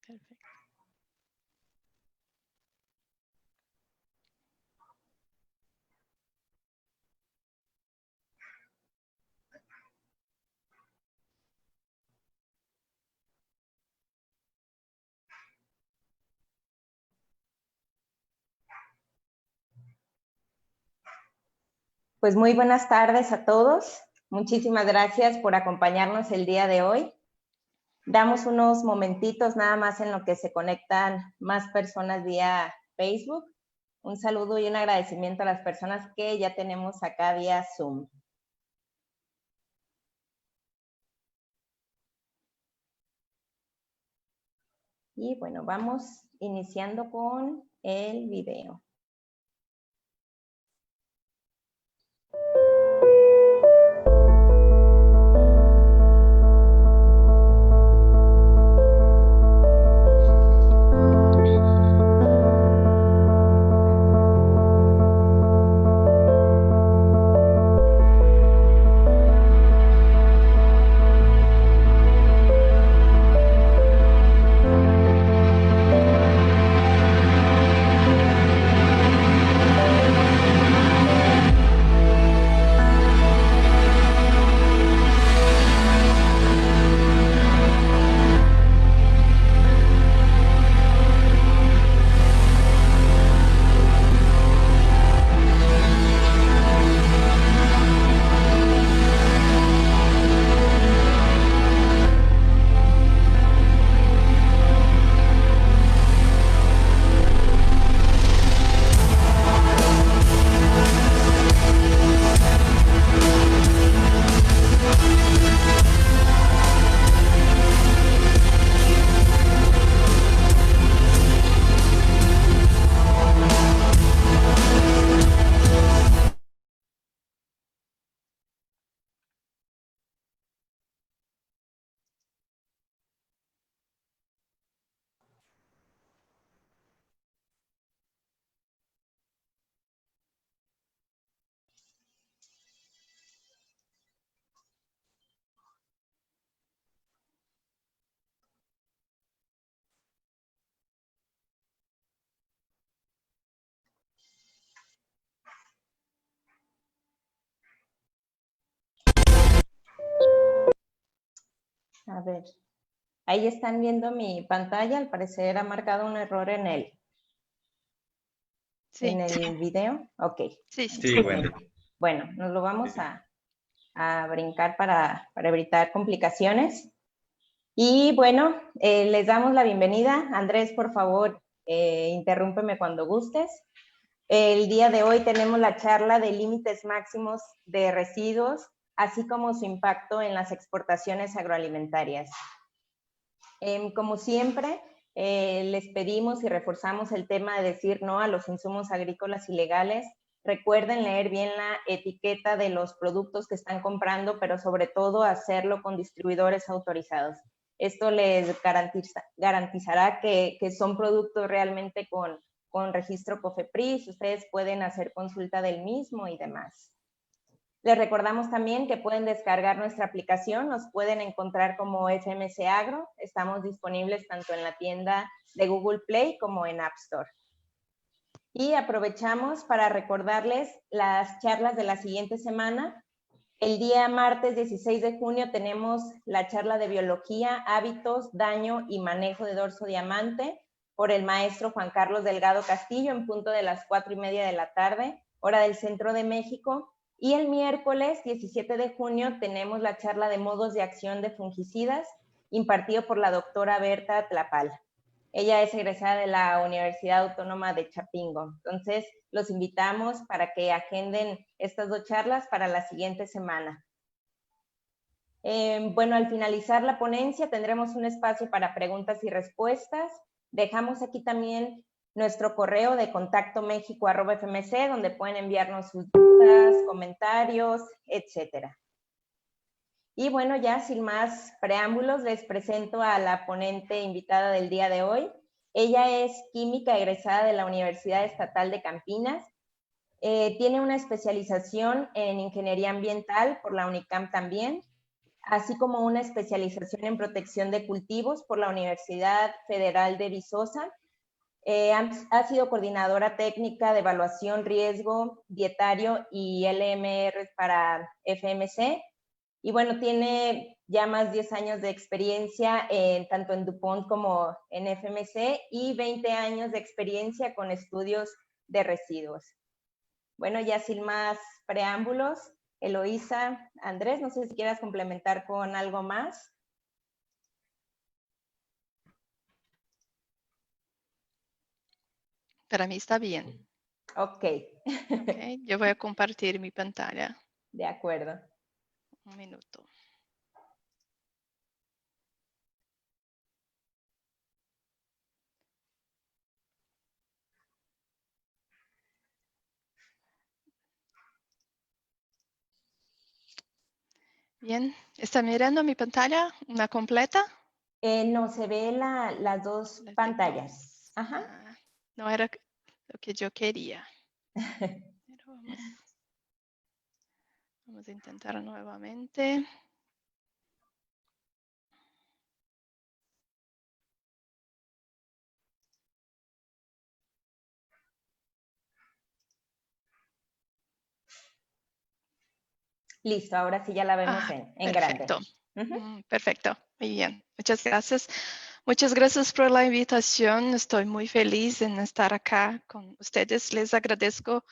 Perfecto. Pues muy buenas tardes a todos. Muchísimas gracias por acompañarnos el día de hoy. Damos unos momentitos nada más en lo que se conectan más personas vía Facebook. Un saludo y un agradecimiento a las personas que ya tenemos acá vía Zoom. Y bueno, vamos iniciando con el video. A ver, ahí están viendo mi pantalla. Al parecer ha marcado un error en el video. Ok. Sí, bueno. Bueno, nos lo vamos a brincar para evitar complicaciones. Y bueno, les damos la bienvenida. Andrés, por favor, interrúmpeme cuando gustes. El día de hoy tenemos la charla de límites máximos de residuos, así como su impacto en las exportaciones agroalimentarias. Como siempre, les pedimos y reforzamos el tema de decir no a los insumos agrícolas ilegales. Recuerden leer bien la etiqueta de los productos que están comprando, pero sobre todo hacerlo con distribuidores autorizados. Esto les garantizará que son productos realmente con registro COFEPRIS. Ustedes pueden hacer consulta del mismo y demás. Les recordamos también que pueden descargar nuestra aplicación, nos pueden encontrar como FMC Agro. Estamos disponibles tanto en la tienda de Google Play como en App Store. Y aprovechamos para recordarles las charlas de la siguiente semana. El día martes 16 de junio tenemos la charla de biología, hábitos, daño y manejo de dorso diamante por el maestro Juan Carlos Delgado Castillo en punto de las 4:30 de la tarde, hora del Centro de México. Y el miércoles 17 de junio tenemos la charla de modos de acción de fungicidas impartido por la doctora Berta Tlapal. Ella es egresada de la Universidad Autónoma de Chapingo. Entonces, los invitamos para que agenden estas dos charlas para la siguiente semana. Bueno, al finalizar la ponencia tendremos un espacio para preguntas y respuestas. Dejamos aquí también nuestro correo de contactomexico@fmc, donde pueden enviarnos sus dudas, comentarios, etcétera. Y bueno, ya sin más preámbulos, les presento a la ponente invitada del día de hoy. Ella es química egresada de la Universidad Estatal de Campinas. Tiene una especialización en ingeniería ambiental por la UNICAM también. así como una especialización en protección de cultivos por la Universidad Federal de Visosa. Ha sido coordinadora técnica de evaluación, riesgo, dietario y LMR para FMC. Y bueno, tiene ya más de 10 años de experiencia tanto en DuPont como en FMC y 20 años de experiencia con estudios de residuos. Bueno, ya sin más preámbulos, Eloísa, Andrés, no sé si quieras complementar con algo más. Para mí está bien. Ok. Okay. Yo voy a compartir mi pantalla. De acuerdo. Un minuto. Bien, ¿está mirando mi pantalla? ¿Una completa? No, se ve las dos pantallas. Ajá. No era lo que yo quería. Pero vamos a intentar nuevamente. Listo, ahora sí ya la vemos en perfecto. grande. Perfecto, muy bien. Muchas gracias. Muchas gracias por la invitación. Estoy muy feliz en estar acá con ustedes. Les agradezco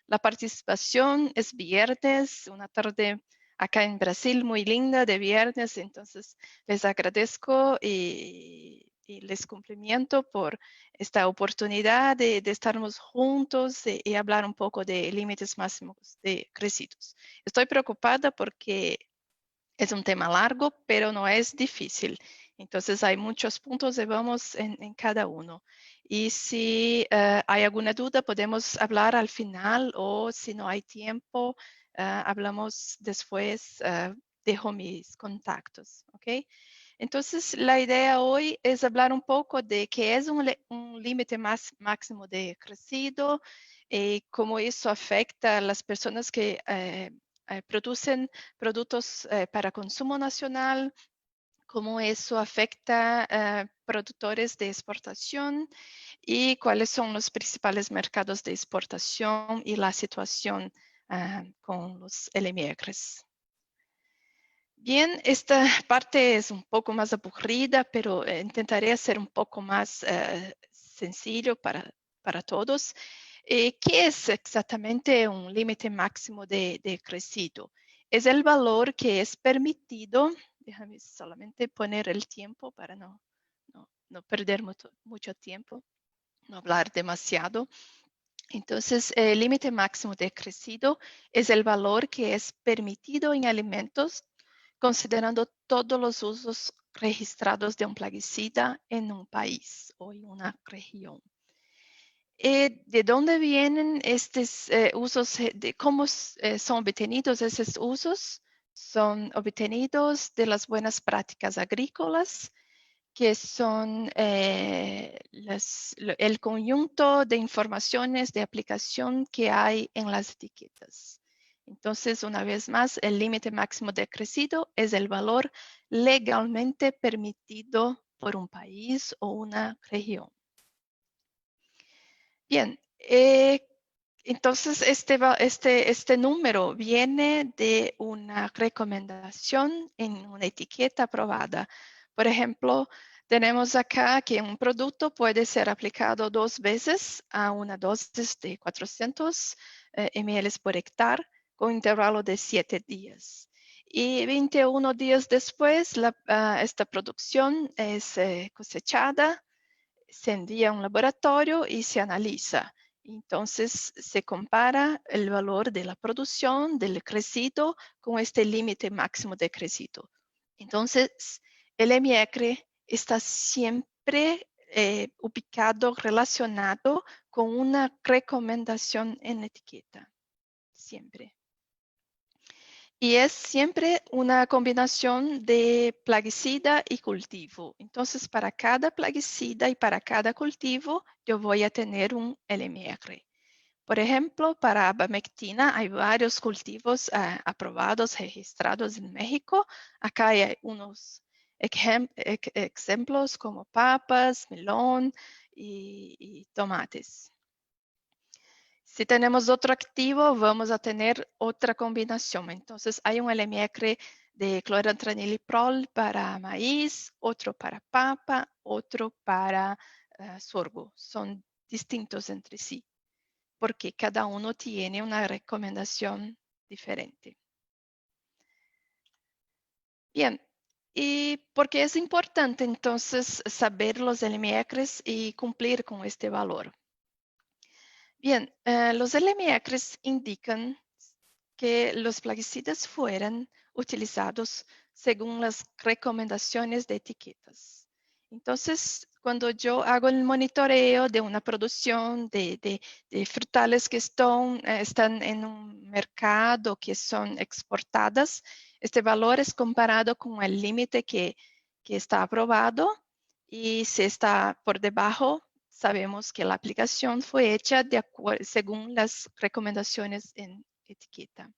la participación. Es viernes, una tarde acá en Brasil muy linda de viernes, entonces les agradezco y les cumplimiento por esta oportunidad de estarnos juntos y hablar un poco de límites máximos de residuos. Estoy preocupada porque es un tema largo, pero no es difícil. Entonces hay muchos puntos y vamos en cada uno. Y si hay alguna duda, podemos hablar al final o si no hay tiempo, hablamos después. Dejo mis contactos, ¿ok? Entonces la idea hoy es hablar un poco de qué es un límite máximo de residuo, cómo eso afecta a las personas que producen productos para consumo nacional, cómo eso afecta a productores de exportación y cuáles son los principales mercados de exportación y la situación con los LMRs. Bien, esta parte es un poco más aburrida, pero intentaré hacer un poco más sencillo para todos. ¿Qué es exactamente un límite máximo de residuo? Es el valor que es permitido. Déjame solamente poner el tiempo para no perder mucho tiempo, no hablar demasiado. Entonces, el límite máximo de residuo es el valor que es permitido en alimentos considerando todos los usos registrados de un plaguicida en un país o en una región. ¿De dónde vienen estos usos? ¿Cómo son obtenidos esos usos? Son obtenidos de las buenas prácticas agrícolas, que son el conjunto de informaciones de aplicación que hay en las etiquetas. Entonces, una vez más, el límite máximo de residuo es el valor legalmente permitido por un país o una región. Bien, entonces este número viene de una recomendación en una etiqueta aprobada. Por ejemplo, tenemos acá que un producto puede ser aplicado 2 veces a una dosis de 400 ml por hectárea con intervalo de 7 días. Y 21 días después, esta producción es cosechada, se envía a un laboratorio y se analiza. Entonces se compara el valor de la producción del residuo con este límite máximo de residuo. Entonces el MR está siempre ubicado, relacionado con una recomendación en etiqueta. Siempre. Y es siempre una combinación de plaguicida y cultivo. Entonces, para cada plaguicida y para cada cultivo, yo voy a tener un LMR. Por ejemplo, para abamectina hay varios cultivos aprobados, registrados en México. Acá hay unos ejemplos como papas, melón y tomates. Si tenemos otro activo, vamos a tener otra combinación. Entonces, hay un LMR de clorantraniliprol para maíz, otro para papa, otro para sorgo. Son distintos entre sí, porque cada uno tiene una recomendación diferente. Bien, y porque es importante entonces saber los LMRs y cumplir con este valor. Bien, los LMRs indican que los plaguicidas fueran utilizados según las recomendaciones de etiquetas. Entonces, cuando yo hago el monitoreo de una producción de frutales que están en un mercado, que son exportadas, este valor es comparado con el límite que está aprobado, y si está por debajo, sabemos que la aplicación fue hecha según las recomendaciones en etiqueta.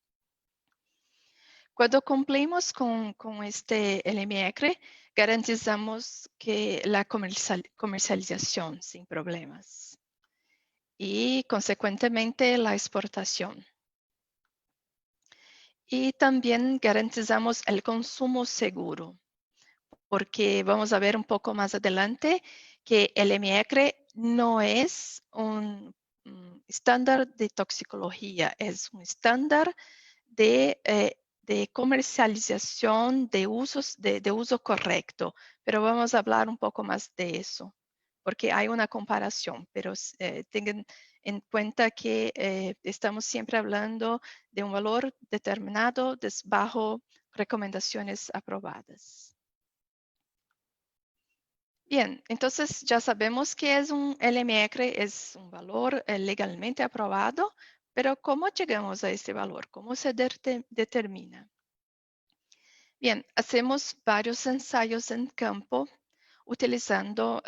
Cuando cumplimos con este LMR, garantizamos que la comercialización sin problemas y, consecuentemente, la exportación. Y también garantizamos el consumo seguro, porque vamos a ver un poco más adelante que el LMR no es un estándar de toxicología, es un estándar de comercialización de uso correcto, pero vamos a hablar un poco más de eso, porque hay una comparación, pero tengan en cuenta que estamos siempre hablando de un valor determinado bajo recomendaciones aprobadas. Bien, entonces ya sabemos que es un LMR, es un valor legalmente aprobado, pero ¿cómo llegamos a este valor? ¿Cómo se determina? Bien, hacemos varios ensayos en campo utilizando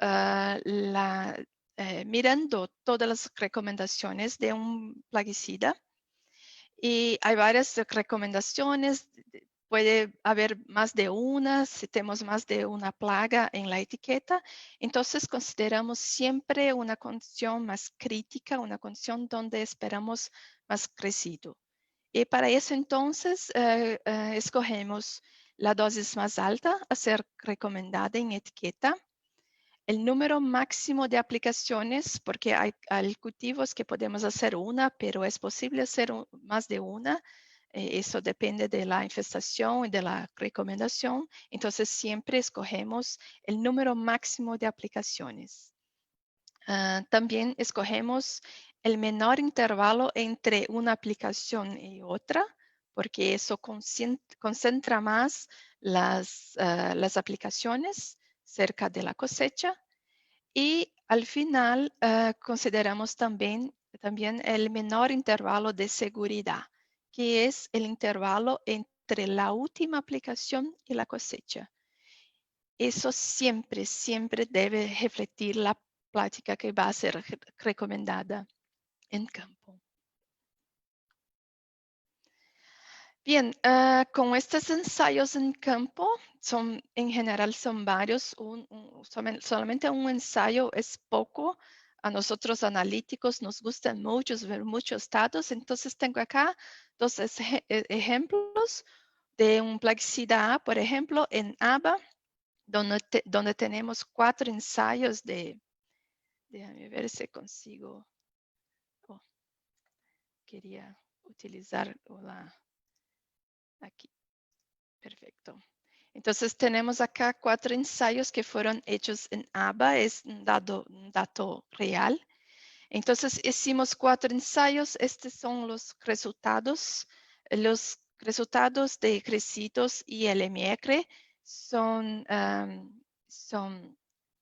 mirando todas las recomendaciones de un plaguicida. Y hay varias recomendaciones. Puede haber más de una, si tenemos más de una plaga en la etiqueta. Entonces, consideramos siempre una condición más crítica, una condición donde esperamos más crecido. Y para eso, entonces, escogemos la dosis más alta a ser recomendada en etiqueta, el número máximo de aplicaciones, porque hay cultivos que podemos hacer una, pero es posible hacer más de una. Eso depende de la infestación y de la recomendación. Entonces, siempre escogemos el número máximo de aplicaciones. También escogemos el menor intervalo entre una aplicación y otra, porque eso concentra más las aplicaciones cerca de la cosecha. Y al final consideramos también el menor intervalo de seguridad, que es el intervalo entre la última aplicación y la cosecha. Eso siempre, siempre debe refletir la práctica que va a ser recomendada en campo. Bien, con estos ensayos en campo, en general son varios, solamente un ensayo es poco. A nosotros analíticos nos gustan mucho ver muchos datos, entonces tengo acá dos ejemplos de un plaguicida A, por ejemplo, en haba, donde tenemos 4 ensayos déjame ver si consigo, quería utilizar aquí. Perfecto. Entonces tenemos acá 4 ensayos que fueron hechos en haba, es un dato real. Entonces hicimos 4 ensayos, estos son los resultados. Los resultados de crecidos y LMR son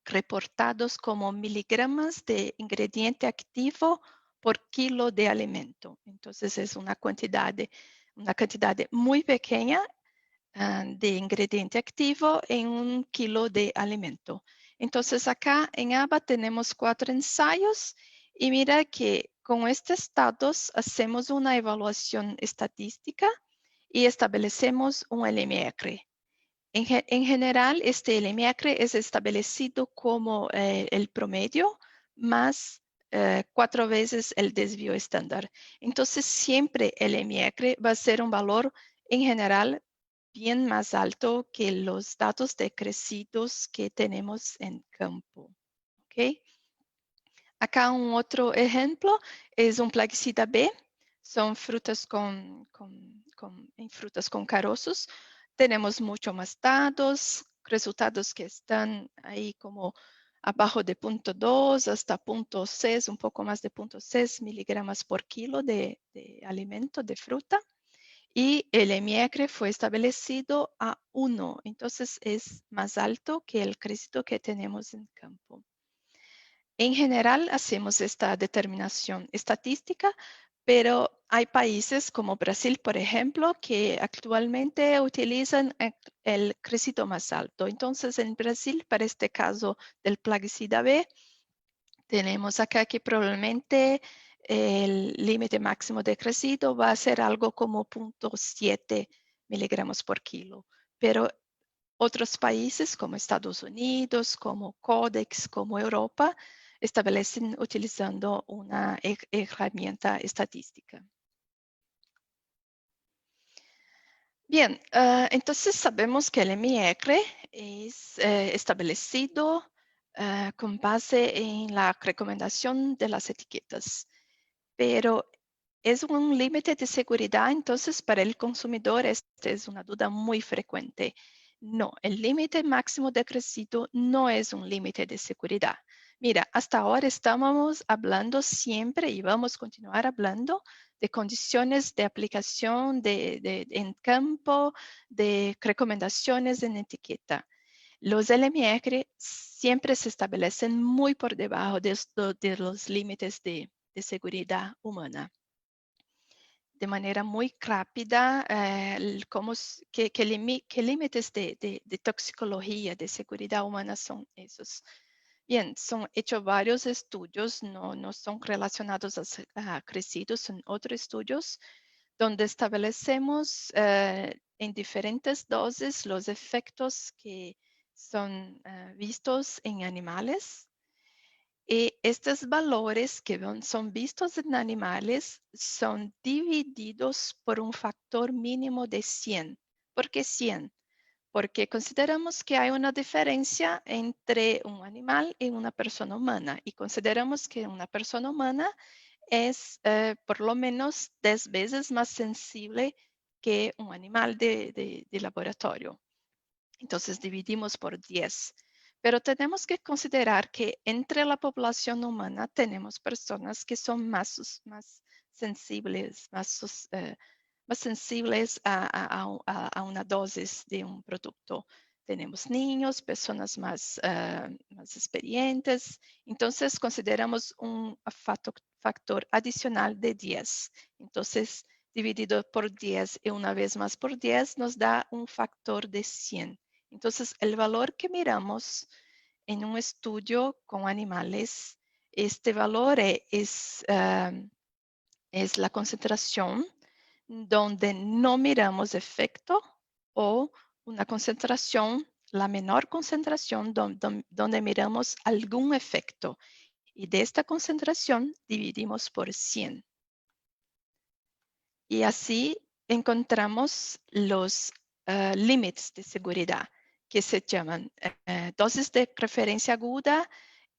reportados como miligramos de ingrediente activo por kilo de alimento. Entonces es una cantidad muy pequeña de ingrediente activo en 1 kilo de alimento. Entonces acá en haba tenemos 4 ensayos y mira que Con estos datos hacemos una evaluación estadística y establecemos un LMR. En general, este LMR es establecido como el promedio más 4 veces el desvío estándar. Entonces, siempre el LMR va a ser un valor en general bien más alto que los datos decrecidos que tenemos en campo. ¿Okay? Acá un otro ejemplo es un plaguicida B. Son frutas en frutas con carozos. Tenemos mucho más datos, resultados que están ahí como abajo de 0.2 hasta 0.6, un poco más de 0.6 miligramos por kilo de alimento, de fruta. Y el MR fue establecido a 1, entonces es más alto que el crédito que tenemos en campo. En general, hacemos esta determinación estadística, pero hay países como Brasil, por ejemplo, que actualmente utilizan el crédito más alto. Entonces, en Brasil, para este caso del plaguicida B, tenemos acá que probablemente el límite máximo de crédito va a ser algo como 0.7 miligramos por kilo. Pero otros países como Estados Unidos, como Codex, como Europa, establecen utilizando una herramienta estadística. Bien, entonces sabemos que el MR es establecido con base en la recomendación de las etiquetas, pero es un límite de seguridad, entonces para el consumidor esta es una duda muy frecuente. No, el límite máximo de crédito no es un límite de seguridad. Mira, hasta ahora estábamos hablando siempre y vamos a continuar hablando de condiciones de aplicación en campo, de recomendaciones en etiqueta. Los LMR siempre se establecen muy por debajo de los límites de seguridad humana. De manera muy rápida, qué límites de toxicología, de seguridad humana son esos. Bien, son hechos varios estudios, no son relacionados a crecidos, son otros estudios donde establecemos en diferentes dosis los efectos que son vistos en animales. Y estos valores que son vistos en animales son divididos por un factor mínimo de 100. ¿Por qué 100? Porque consideramos que hay una diferencia entre un animal y una persona humana y consideramos que una persona humana es por lo menos 10 veces más sensible que un animal de laboratorio. Entonces dividimos por 10. Pero tenemos que considerar que entre la población humana tenemos personas que son más sensibles, más sensibles a una dosis de un producto. Tenemos niños, personas más experientes. Entonces consideramos un factor adicional de 10. Entonces, dividido por 10 y una vez más por 10 nos da un factor de 100. Entonces, el valor que miramos en un estudio con animales, este valor es la concentración donde no miramos efecto o una concentración, la menor concentración donde miramos algún efecto. Y de esta concentración dividimos por 100. Y así encontramos los límites de seguridad que se llaman dosis de referencia aguda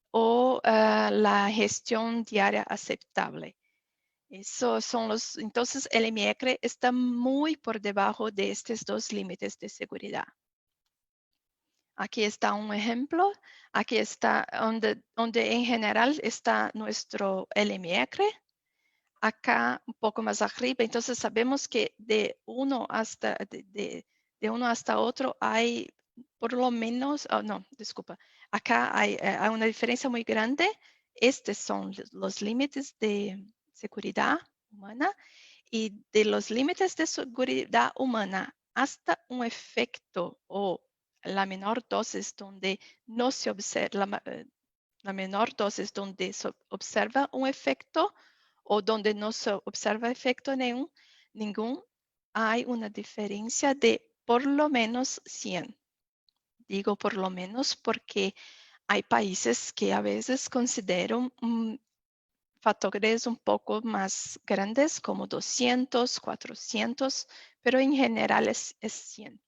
o la gestión diaria aceptable. Esos son entonces el MR está muy por debajo de estos dos límites de seguridad. Aquí está un ejemplo, aquí está donde en general está nuestro LMR. Acá un poco más arriba, entonces sabemos que de uno hasta otro hay por lo menos, no, disculpa, acá hay una diferencia muy grande. Estos son los límites de seguridad humana y de los límites de seguridad humana hasta un efecto o la menor dosis donde no se observa, la menor dosis donde se observa un efecto o donde no se observa efecto ningún, hay una diferencia de por lo menos 100. Digo por lo menos porque hay países que a veces consideran factores un poco más grandes como 200, 400, pero en general es 100.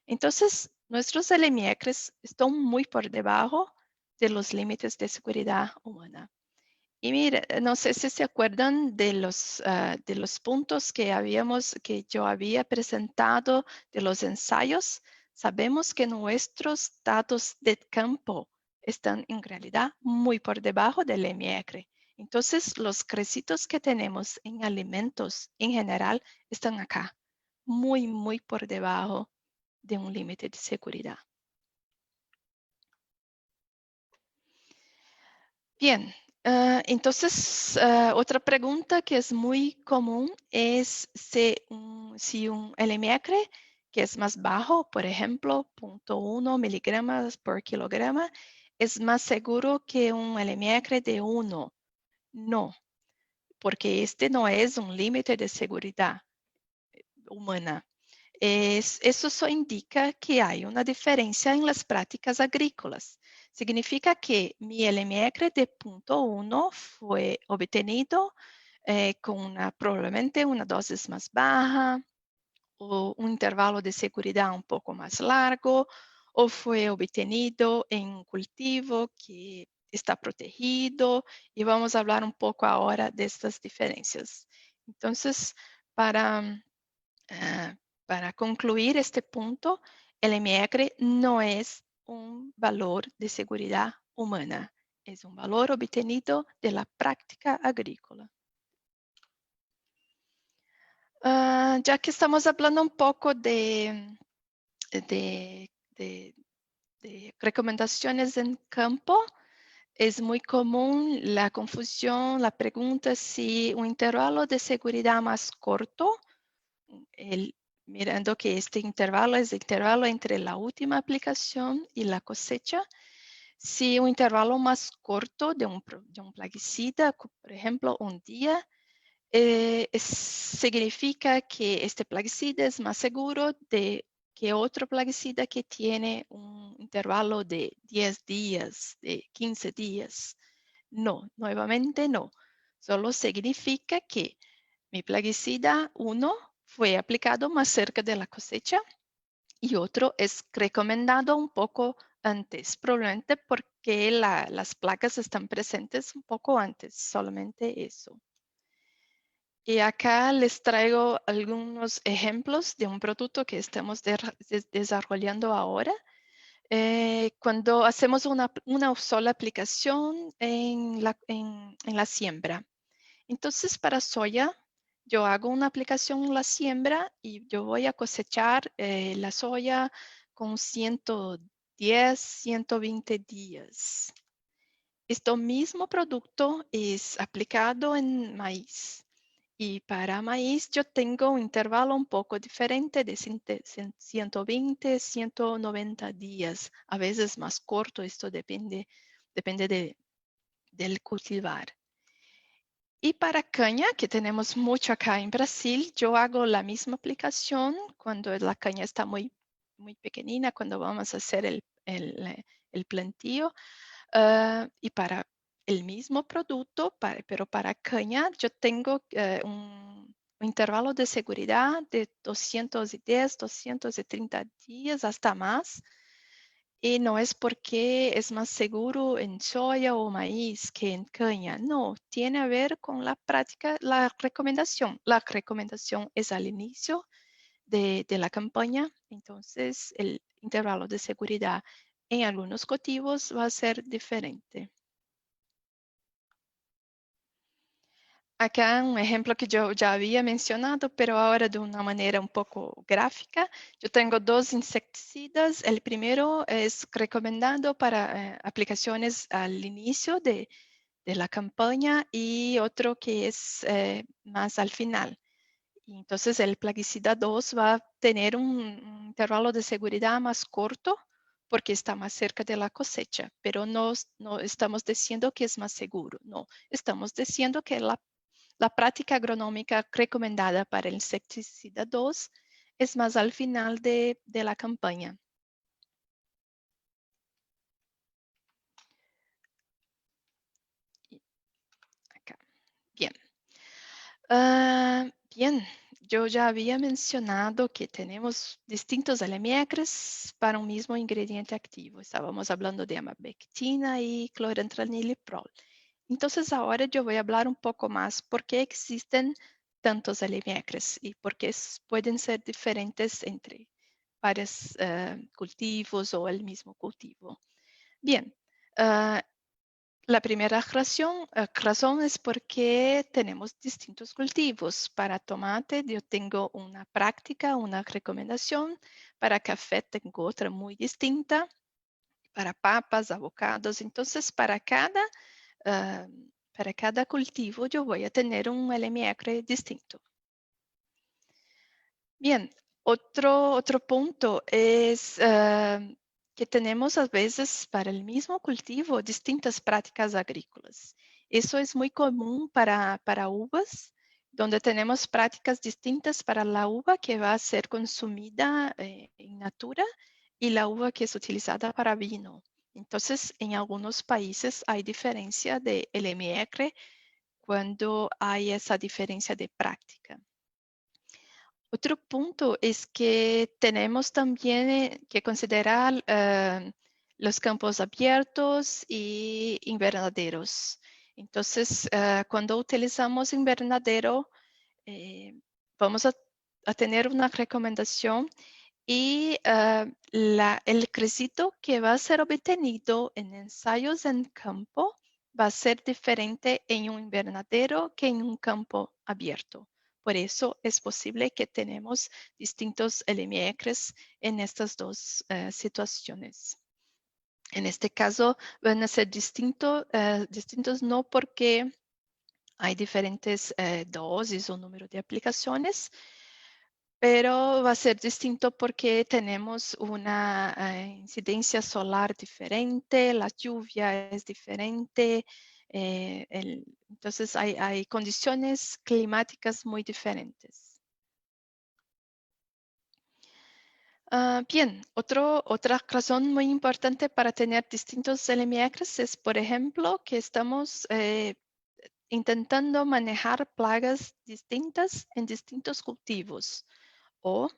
Entonces, nuestros LMIECRES están muy por debajo de los límites de seguridad humana. Y mire, no sé si se acuerdan de los puntos que yo había presentado de los ensayos. Sabemos que nuestros datos de campo están en realidad muy por debajo del MR. Entonces, los crecitos que tenemos en alimentos en general están acá, muy, muy por debajo de un límite de seguridad. Bien, entonces otra pregunta que es muy común es si un LMR que es más bajo, por ejemplo, 0.1 miligramos por kilogramo, es más seguro que un LMR de 1. No, porque este no es un límite de seguridad humana. Eso solo indica que hay una diferencia en las prácticas agrícolas. Significa que mi LMR de 0.1 fue obtenido con probablemente una dosis más baja o un intervalo de seguridad un poco más largo, o fue obtenido en un cultivo que está protegido, y vamos a hablar un poco ahora de estas diferencias. Entonces, para concluir este punto, el MR no es un valor de seguridad humana, es un valor obtenido de la práctica agrícola. Ya que estamos hablando un poco de recomendaciones en campo, es muy común la confusión, la pregunta si un intervalo de seguridad más corto, mirando que este intervalo es el intervalo entre la última aplicación y la cosecha, si un intervalo más corto de un plaguicida, por ejemplo, un día, significa que este plaguicida es más seguro que otro plaguicida que tiene un intervalo de 10 días, de 15 días. No, nuevamente no. Solo significa que mi plaguicida 1 fue aplicado más cerca de la cosecha y otro es recomendado un poco antes, probablemente porque las plagas están presentes un poco antes, solamente eso. Y acá les traigo algunos ejemplos de un producto que estamos desarrollando ahora. Cuando hacemos una sola aplicación en la siembra. Entonces, para soya, yo hago una aplicación en la siembra y yo voy a cosechar la soya con 110, 120 días. Este mismo producto es aplicado en maíz. Y para maíz yo tengo un intervalo un poco diferente de 120, 190 días, a veces más corto, esto depende del cultivar. Y para caña, que tenemos mucho acá en Brasil, yo hago la misma aplicación cuando la caña está muy, muy pequeñina, cuando vamos a hacer el plantío. Y para el mismo producto, pero para caña, yo tengo un intervalo de seguridad de 210, 230 días hasta más. Y no es porque es más seguro en soya o maíz que en caña. No, tiene a ver con la práctica, la recomendación. La recomendación es al inicio de la campaña. Entonces, el intervalo de seguridad en algunos cultivos va a ser diferente. Acá un ejemplo que yo ya había mencionado, pero ahora de una manera un poco gráfica. Yo tengo dos insecticidas. El primero es recomendado para aplicaciones al inicio de la campaña y otro que es más al final. Y entonces el plaguicida 2 va a tener un intervalo de seguridad más corto porque está más cerca de la cosecha, pero no estamos diciendo que es más seguro, no, estamos diciendo que La práctica agronómica recomendada para el insecticida 2 es más al final de la campaña. Acá. Bien. Bien, yo ya había mencionado que tenemos distintos LMACRES para un mismo ingrediente activo. Estábamos hablando de amabectina y clorantraniliprol. Entonces ahora yo voy a hablar un poco más por qué existen tantos LMACRES y por qué pueden ser diferentes entre varios cultivos o el mismo cultivo. Bien, la primera razón es porque tenemos distintos cultivos. Para tomate yo tengo una práctica, una recomendación. Para café tengo otra muy distinta. Para papas, avocados. Entonces, para cada cultivo yo voy a tener un LMR distinto. Bien, otro punto es que tenemos a veces para el mismo cultivo distintas prácticas agrícolas. Eso es muy común para uvas, donde tenemos prácticas distintas para la uva que va a ser consumida en natura y la uva que es utilizada para vino. Entonces, en algunos países hay diferencia de LMR cuando hay esa diferencia de práctica. Otro punto es que tenemos también que considerar los campos abiertos y invernaderos. Entonces, cuando utilizamos invernadero, vamos a tener una recomendación y el crédito que va a ser obtenido en ensayos en campo va a ser diferente en un invernadero que en un campo abierto. Por eso es posible que tenemos distintos LMRs en estas dos situaciones. En este caso van a ser distintos no porque hay diferentes dosis o número de aplicaciones, pero va a ser distinto porque tenemos una incidencia solar diferente, la lluvia es diferente, entonces hay condiciones climáticas muy diferentes. Bien, otra razón muy importante para tener distintos LMRs es, por ejemplo, que estamos intentando manejar plagas distintas en distintos cultivos. O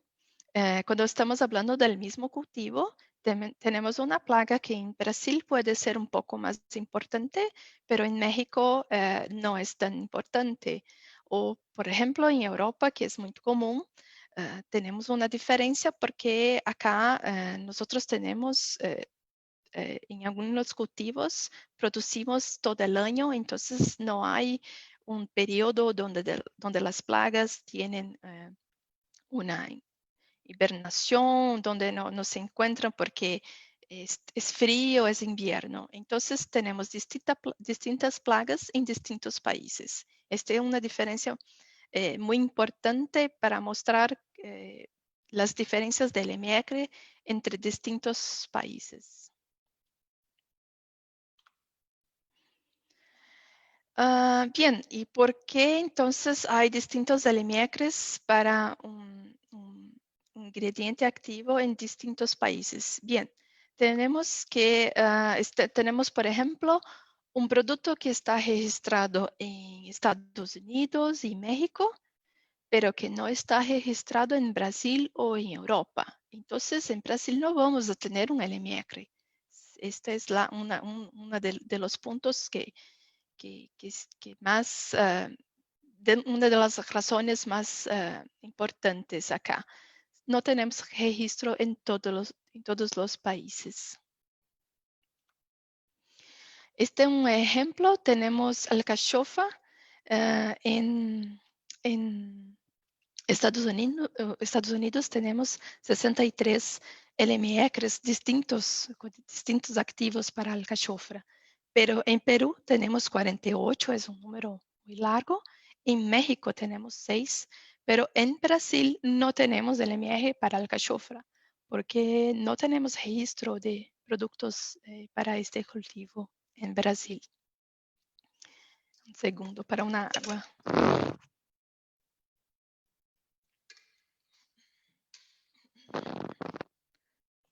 cuando estamos hablando del mismo cultivo, tenemos una plaga que en Brasil puede ser un poco más importante, pero en México no es tan importante. O, por ejemplo, en Europa, que es muy común, tenemos una diferencia porque acá nosotros tenemos en algunos cultivos producimos todo el año, entonces no hay un periodo donde las plagas tienen una hibernación, donde no se encuentran porque es frío, es invierno. Entonces tenemos distintas plagas en distintos países. Esta es una diferencia muy importante para mostrar las diferencias del MR entre distintos países. Bien, ¿y por qué entonces hay distintos LMRs para un ingrediente activo en distintos países? Bien, tenemos tenemos, por ejemplo, un producto que está registrado en Estados Unidos y México, pero que no está registrado en Brasil o en Europa. Entonces, en Brasil no vamos a tener un LMR. Esta es una de los puntos que más, una de las razones más importantes acá. No tenemos registro en todos los países. Este es un ejemplo. Tenemos alcachofa en Estados Unidos tenemos 63 LMRs distintos, con distintos activos para alcachofa. Pero en Perú tenemos 48, es un número muy largo. En México tenemos 6, pero en Brasil no tenemos LMR para alcachofa, porque no tenemos registro de productos para este cultivo en Brasil. Un segundo para una agua.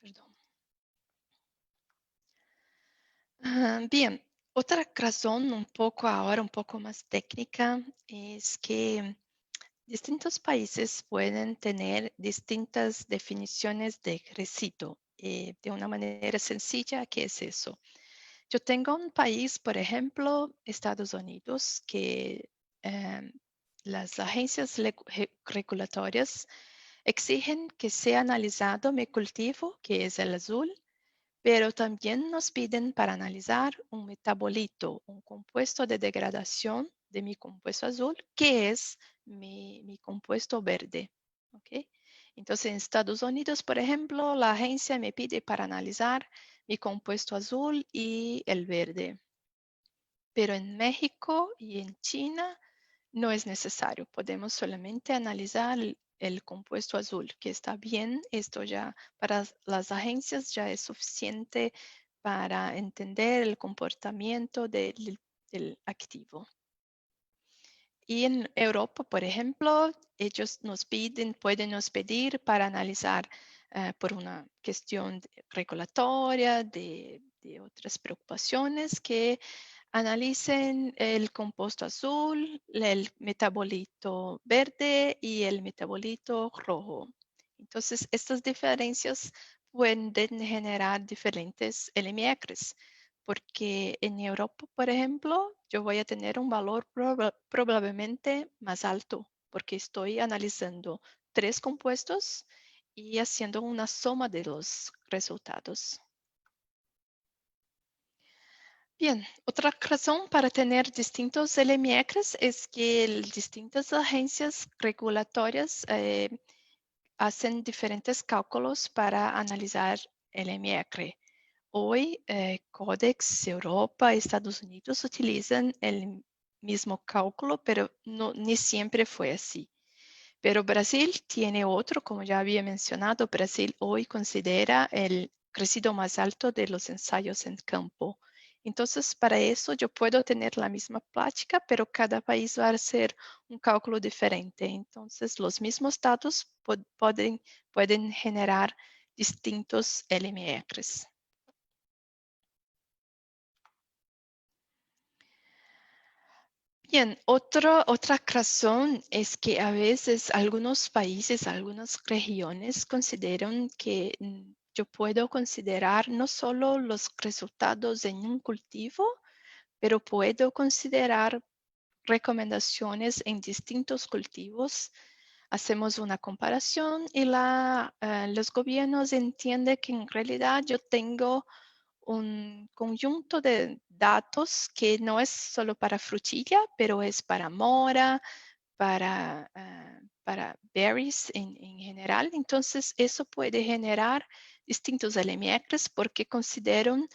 Perdón. Bien, otra razón un poco ahora, un poco más técnica, es que distintos países pueden tener distintas definiciones de residuo. De una manera sencilla, ¿qué es eso? Yo tengo un país, por ejemplo, Estados Unidos, que las agencias regulatorias exigen que sea analizado mi cultivo, que es el azul, pero también nos piden para analizar un metabolito, un compuesto de degradación de mi compuesto azul, que es mi compuesto verde. ¿Ok? Entonces, en Estados Unidos, por ejemplo, la agencia me pide para analizar mi compuesto azul y el verde. Pero en México y en China no es necesario. Podemos solamente analizar el compuesto azul, que está bien. Esto ya para las agencias ya es suficiente para entender el comportamiento del activo. Y en Europa, por ejemplo, ellos pueden nos pedir para analizar por una cuestión regulatoria, de otras preocupaciones, que analicen el compuesto azul, el metabolito verde y el metabolito rojo. Entonces, estas diferencias pueden generar diferentes LMRs, porque en Europa, por ejemplo, yo voy a tener un valor probablemente más alto, porque estoy analizando 3 compuestos y haciendo una suma de los resultados. Bien, otra razón para tener distintos LMRs es que distintas agencias regulatorias hacen diferentes cálculos para analizar LMR. Hoy, Codex Europa y Estados Unidos utilizan el mismo cálculo, pero ni siempre fue así. Pero Brasil tiene otro, como ya había mencionado, Brasil hoy considera el residuo más alto de los ensayos en campo. Entonces, para eso yo puedo tener la misma práctica, pero cada país va a hacer un cálculo diferente. Entonces, los mismos datos pueden generar distintos LMRs. Bien, otra razón es que a veces algunos países, algunas regiones consideran que yo puedo considerar no solo los resultados en un cultivo, pero puedo considerar recomendaciones en distintos cultivos. Hacemos una comparación y los gobiernos entienden que en realidad yo tengo un conjunto de datos que no es solo para frutilla, pero es para mora, para berries en general. Entonces, eso puede generar distintos LMRs porque consideran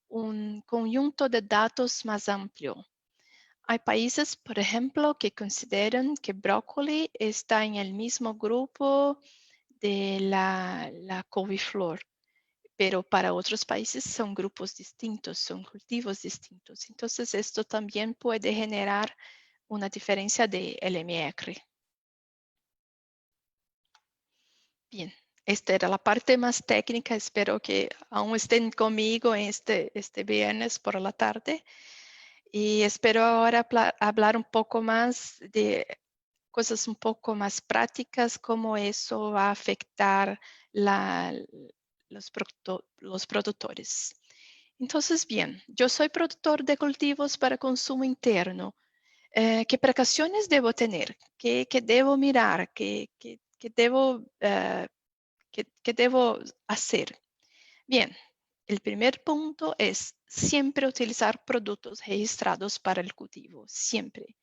un conjunto de datos más amplio. Hay países, por ejemplo, que consideran que brócoli está en el mismo grupo de la couve-flor, pero para otros países son grupos distintos, son cultivos distintos. Entonces, esto también puede generar una diferencia de LMR. Bien, esta era la parte más técnica. Espero que aún estén conmigo este viernes por la tarde. Y espero ahora hablar un poco más de cosas un poco más prácticas, cómo eso va a afectar los productores. Entonces, bien, yo soy productor de cultivos para consumo interno. ¿Qué precauciones debo tener? ¿Qué debo mirar? ¿Qué debo hacer? Bien, el primer punto es siempre utilizar productos registrados para el cultivo, siempre.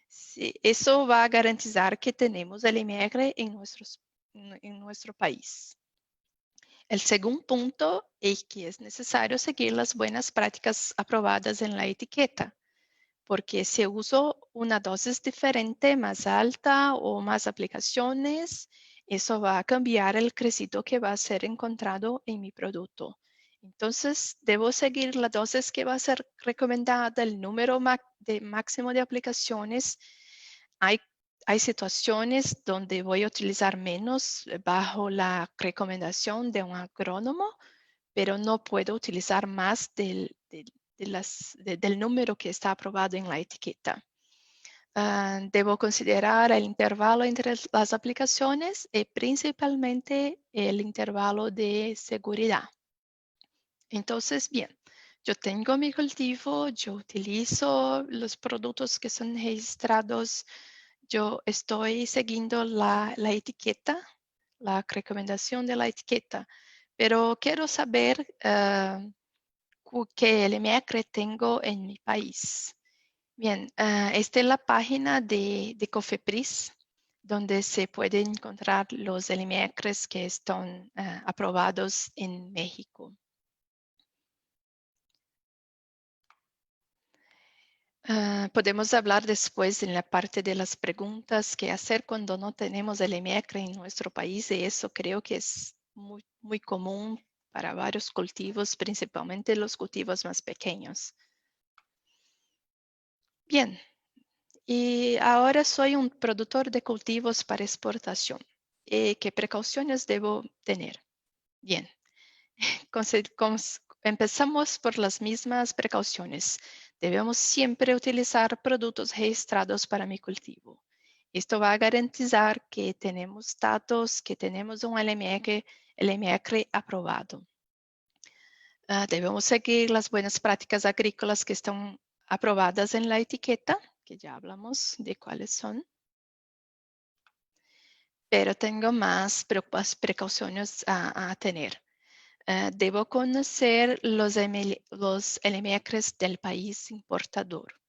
Sí, eso va a garantizar que tenemos el IMR en nuestro país. El segundo punto es que es necesario seguir las buenas prácticas aprobadas en la etiqueta, porque si uso una dosis diferente, más alta o más aplicaciones, eso va a cambiar el residuo que va a ser encontrado en mi producto. Entonces, debo seguir la dosis que va a ser recomendada, el número máximo de aplicaciones. Hay situaciones donde voy a utilizar menos bajo la recomendación de un agrónomo, pero no puedo utilizar más del número que está aprobado en la etiqueta. Debo considerar el intervalo entre las aplicaciones y principalmente el intervalo de seguridad. Entonces, bien, yo tengo mi cultivo, yo utilizo los productos que son registrados, yo estoy siguiendo la etiqueta, la recomendación de la etiqueta, pero quiero saber qué LMR tengo en mi país. Bien, esta es la página de Cofepris, donde se pueden encontrar los LMRs que están aprobados en México. Podemos hablar después en la parte de las preguntas qué hacer cuando no tenemos LMR en nuestro país, y eso creo que es muy común para varios cultivos, principalmente los cultivos más pequeños. Bien, y ahora soy un productor de cultivos para exportación. ¿Qué precauciones debo tener? Bien, empezamos por las mismas precauciones. Debemos siempre utilizar productos registrados para mi cultivo. Esto va a garantizar que tenemos datos, que tenemos un LMR aprobado. Debemos seguir las buenas prácticas agrícolas que están aprobadas en la etiqueta, que ya hablamos de cuáles son. Pero tengo más precauciones a tener. Debo conocer los LMRs del país importador,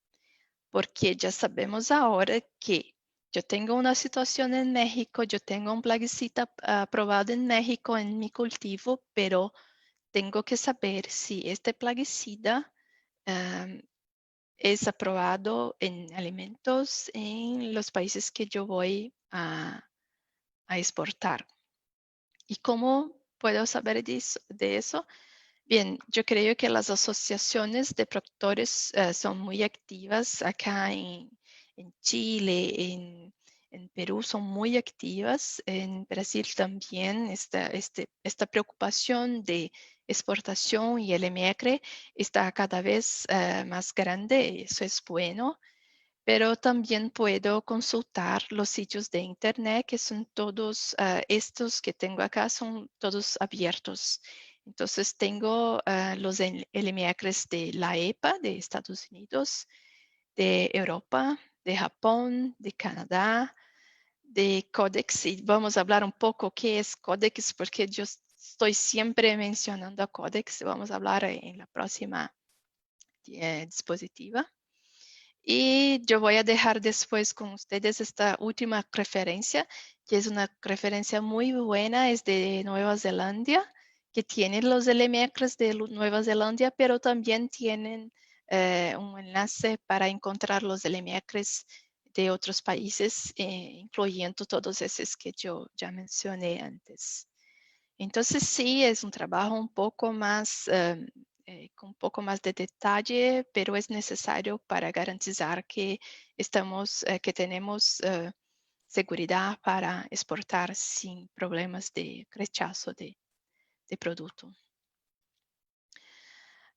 porque ya sabemos ahora que yo tengo una situación en México, yo tengo un plaguicida aprobado en México en mi cultivo, pero tengo que saber si este plaguicida es aprobado en alimentos en los países que yo voy a exportar. ¿Y cómo puedo saber de eso? Bien, yo creo que las asociaciones de productores son muy activas acá en Chile, en Perú son muy activas, en Brasil también. Esta preocupación de exportación y el LMR está cada vez más grande, eso es bueno, pero también puedo consultar los sitios de internet que son todos, estos que tengo acá son todos abiertos. Entonces tengo los LMRs de la EPA de Estados Unidos, de Europa, de Japón, de Canadá, de Codex. Y vamos a hablar un poco qué es Codex, porque yo estoy siempre mencionando a Codex. Vamos a hablar en la próxima dispositiva. Y yo voy a dejar después con ustedes esta última referencia, que es una referencia muy buena, es de Nueva Zelanda, que tiene los LMRs de Nueva Zelanda, pero también tienen un enlace para encontrar los LMRs de otros países, incluyendo todos esos que yo ya mencioné antes. Entonces sí, es un trabajo un poco más con un poco más de detalle, pero es necesario para garantizar que que tenemos seguridad para exportar sin problemas de rechazo de producto.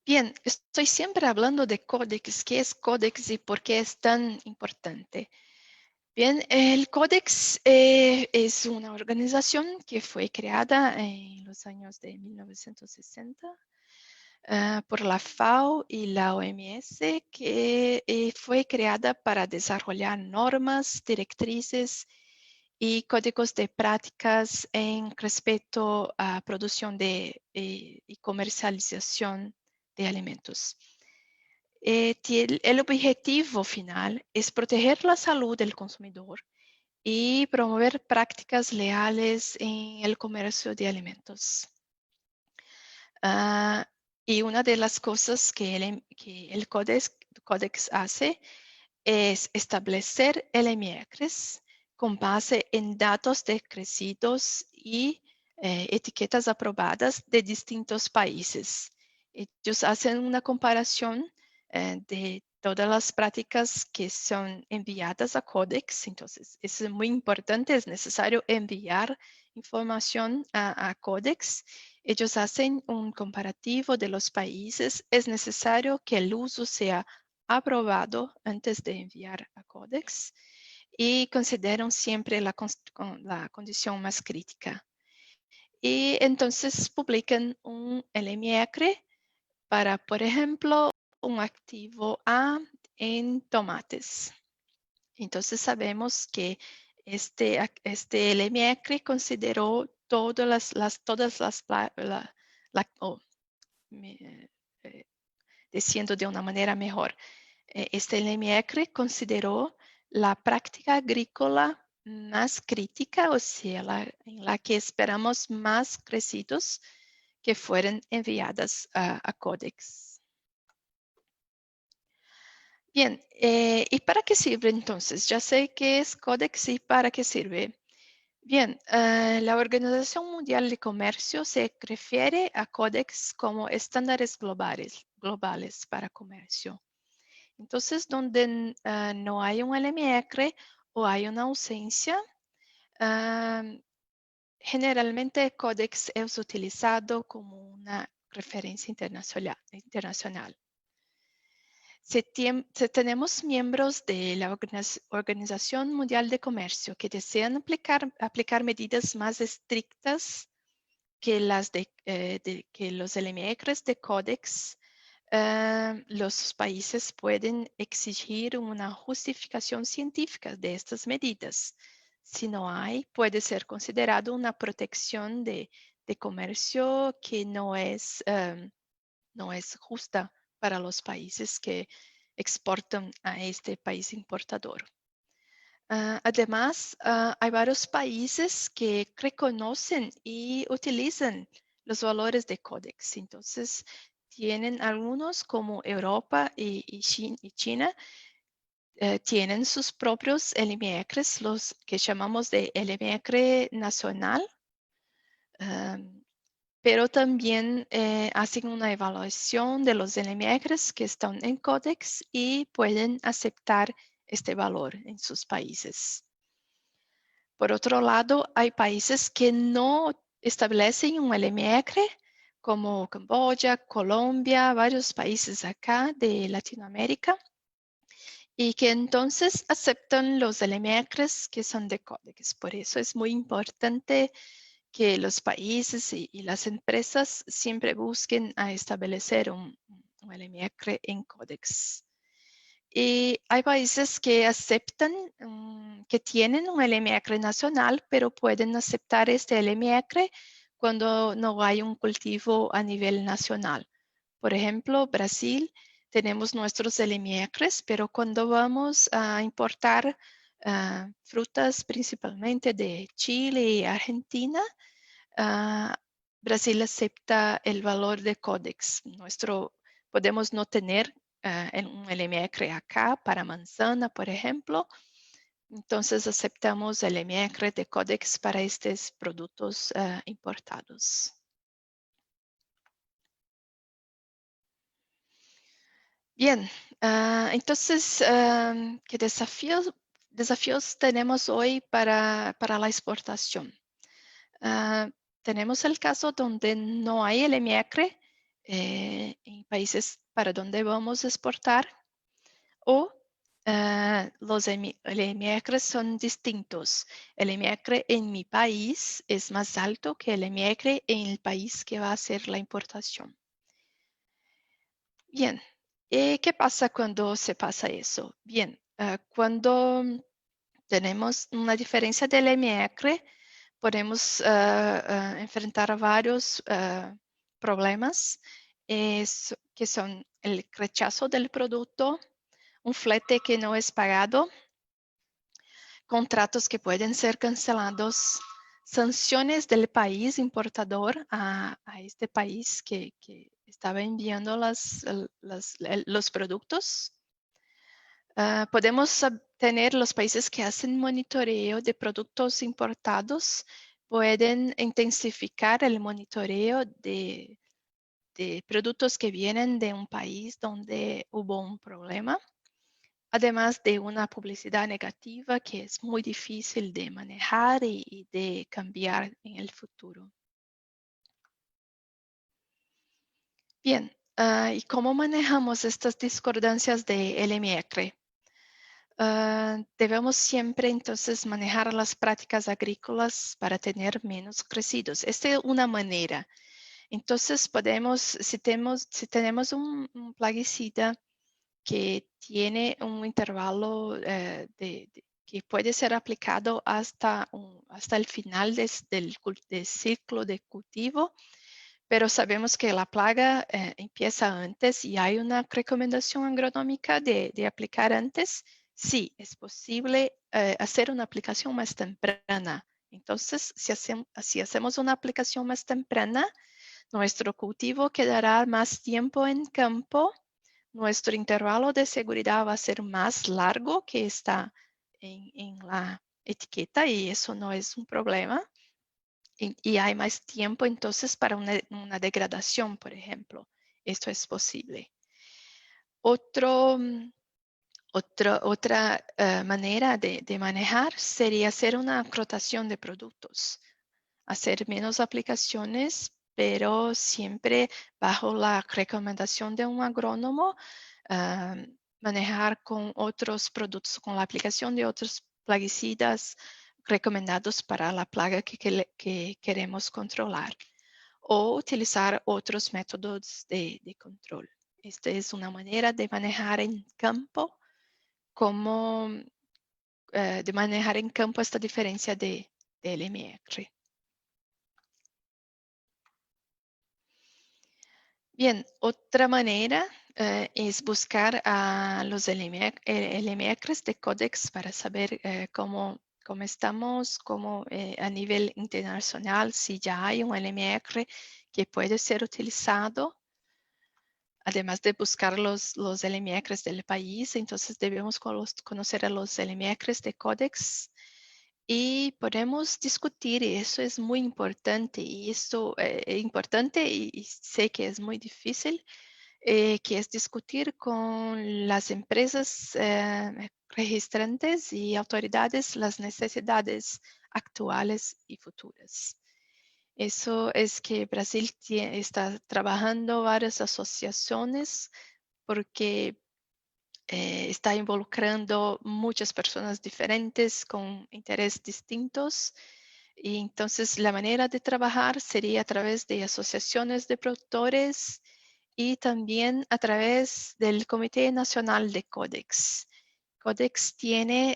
Bien, estoy siempre hablando de Codex. ¿Qué es Codex y por qué es tan importante? Bien, el Codex es una organización que fue creada en los años de 1960 por la FAO y la OMS, que fue creada para desarrollar normas, directrices y códigos de prácticas en respecto a producción y comercialización de alimentos. El objetivo final es proteger la salud del consumidor y promover prácticas leales en el comercio de alimentos. Y una de las cosas que el Codex hace es establecer LMRs con base en datos decrecidos y etiquetas aprobadas de distintos países. Ellos hacen una comparación de todas las prácticas que son enviadas a Codex. Entonces, es muy importante, es necesario enviar información a Codex. Ellos hacen un comparativo de los países. Es necesario que el uso sea aprobado antes de enviar a Codex y consideran siempre la condición más crítica. Y entonces publican un LMR para, por ejemplo, un activo A en tomates. Entonces sabemos que este LMR consideró todas las diciendo de una manera mejor, este LMR consideró la práctica agrícola más crítica, o sea, en la que esperamos más residuos que fueran enviadas a Codex. Bien, ¿y para qué sirve entonces? Ya sé qué es Codex y para qué sirve. Bien, la Organización Mundial de Comercio se refiere a Codex como estándares globales para comercio. Entonces, donde no hay un LMR o hay una ausencia, generalmente Codex es utilizado como una referencia internacional. Si tenemos miembros de la Organización Mundial de Comercio que desean aplicar medidas más estrictas que las que los LMRs de Codex, los países pueden exigir una justificación científica de estas medidas. Si no hay, puede ser considerado una protección de comercio que no es justa para los países que exportan a este país importador. Además, hay varios países que reconocen y utilizan los valores de Codex. Entonces, tienen algunos como Europa y China, tienen sus propios LMRs, los que llamamos de LMR nacional, pero también hacen una evaluación de los LMRs que están en Codex y pueden aceptar este valor en sus países. Por otro lado, hay países que no establecen un LMR, como Camboya, Colombia, varios países acá de Latinoamérica, y que entonces aceptan los LMRs que son de Codex. Por eso es muy importante que los países y las empresas siempre busquen a establecer un LMR en Codex. Y hay países que aceptan, que tienen un LMR nacional, pero pueden aceptar este LMR cuando no hay un cultivo a nivel nacional. Por ejemplo, Brasil, tenemos nuestros LMRs, pero cuando vamos a importar frutas principalmente de Chile y Argentina, Brasil acepta el valor de Codex. Podemos no tener un LMR acá para manzana, por ejemplo. Entonces aceptamos el LMR de Codex para estos productos importados. Bien, entonces, ¿qué desafíos tenemos hoy para la exportación? Tenemos el caso donde no hay LMR en países para donde vamos a exportar, o los LMR son distintos. El LMR en mi país es más alto que el LMR en el país que va a hacer la importación. Bien, ¿qué pasa cuando se pasa eso? Bien, cuando tenemos una diferencia de LMR, podemos enfrentar varios problemas que son el rechazo del producto, un flete que no es pagado, contratos que pueden ser cancelados, sanciones del país importador a este país que estaba enviando los productos. Podemos tener los países que hacen monitoreo de productos importados, pueden intensificar el monitoreo de productos que vienen de un país donde hubo un problema, además de una publicidad negativa que es muy difícil de manejar y de cambiar en el futuro. Bien, ¿y cómo manejamos estas discordancias de LMR? Debemos siempre entonces manejar las prácticas agrícolas para tener menos crecidos. Esta es una manera. Entonces podemos, si tenemos un plaguicida que tiene un intervalo que puede ser aplicado hasta el final del ciclo de cultivo, pero sabemos que la plaga empieza antes y hay una recomendación agronómica de aplicar antes. Sí, es posible hacer una aplicación más temprana. Entonces, si hacemos una aplicación más temprana, nuestro cultivo quedará más tiempo en campo, nuestro intervalo de seguridad va a ser más largo que está en la etiqueta y eso no es un problema. Y hay más tiempo entonces para una degradación, por ejemplo. Esto es posible. Otra manera de manejar sería hacer una rotación de productos, hacer menos aplicaciones, pero siempre bajo la recomendación de un agrónomo, manejar con otros productos, con la aplicación de otros plaguicidas recomendados para la plaga que queremos controlar o utilizar otros métodos de control. Esta es una manera de manejar en campo de manejar en campo esta diferencia de LMR. Bien, otra manera es buscar a los LMRs de Codex para saber cómo estamos, a nivel internacional, si ya hay un LMR que puede ser utilizado. Además de buscar los LMRs del país, entonces debemos conocer a los LMRs de Codex y podemos discutir, y eso es muy importante, y esto es importante y sé que es muy difícil, que es discutir con las empresas registrantes y autoridades las necesidades actuales y futuras. Eso es que Brasil está trabajando varias asociaciones porque está involucrando muchas personas diferentes con intereses distintos. Y entonces la manera de trabajar sería a través de asociaciones de productores y también a través del Comité Nacional de Codex. Codex tiene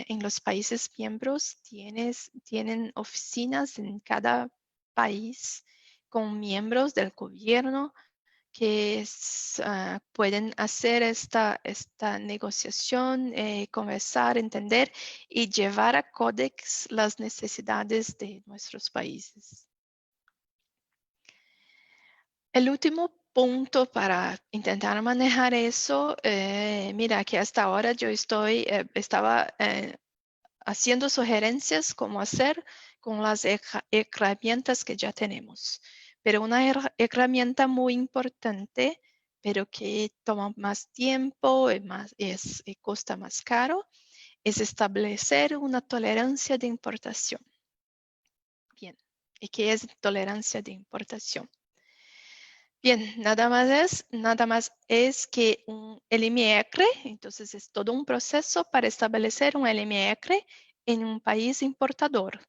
en los países miembros, tienen oficinas en cada país con miembros del gobierno que pueden hacer esta negociación, conversar, entender y llevar a Codex las necesidades de nuestros países. El último punto para intentar manejar eso, mira que hasta ahora yo estaba haciendo sugerencias cómo hacer con las herramientas que ya tenemos. Pero una herramienta muy importante, pero que toma más tiempo y cuesta más caro, es establecer una tolerancia de importación. Bien, ¿y qué es tolerancia de importación? Bien, nada más es que un LMR, entonces es todo un proceso para establecer un LMR en un país importador.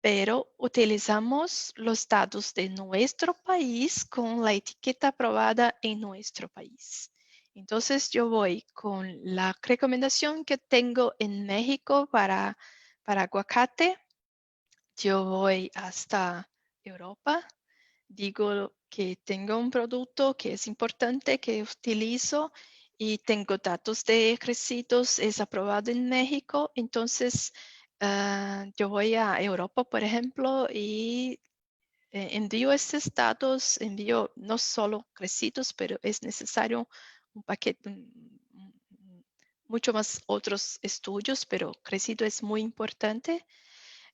Pero utilizamos los datos de nuestro país con la etiqueta aprobada en nuestro país. Entonces yo voy con la recomendación que tengo en México para aguacate. Yo voy hasta Europa, digo que tengo un producto que es importante, que utilizo y tengo datos de requisitos, es aprobado en México, entonces yo voy a Europa, por ejemplo, y envío estos datos, envío no solo requisitos, pero es necesario un paquete, mucho más otros estudios, pero requisito es muy importante.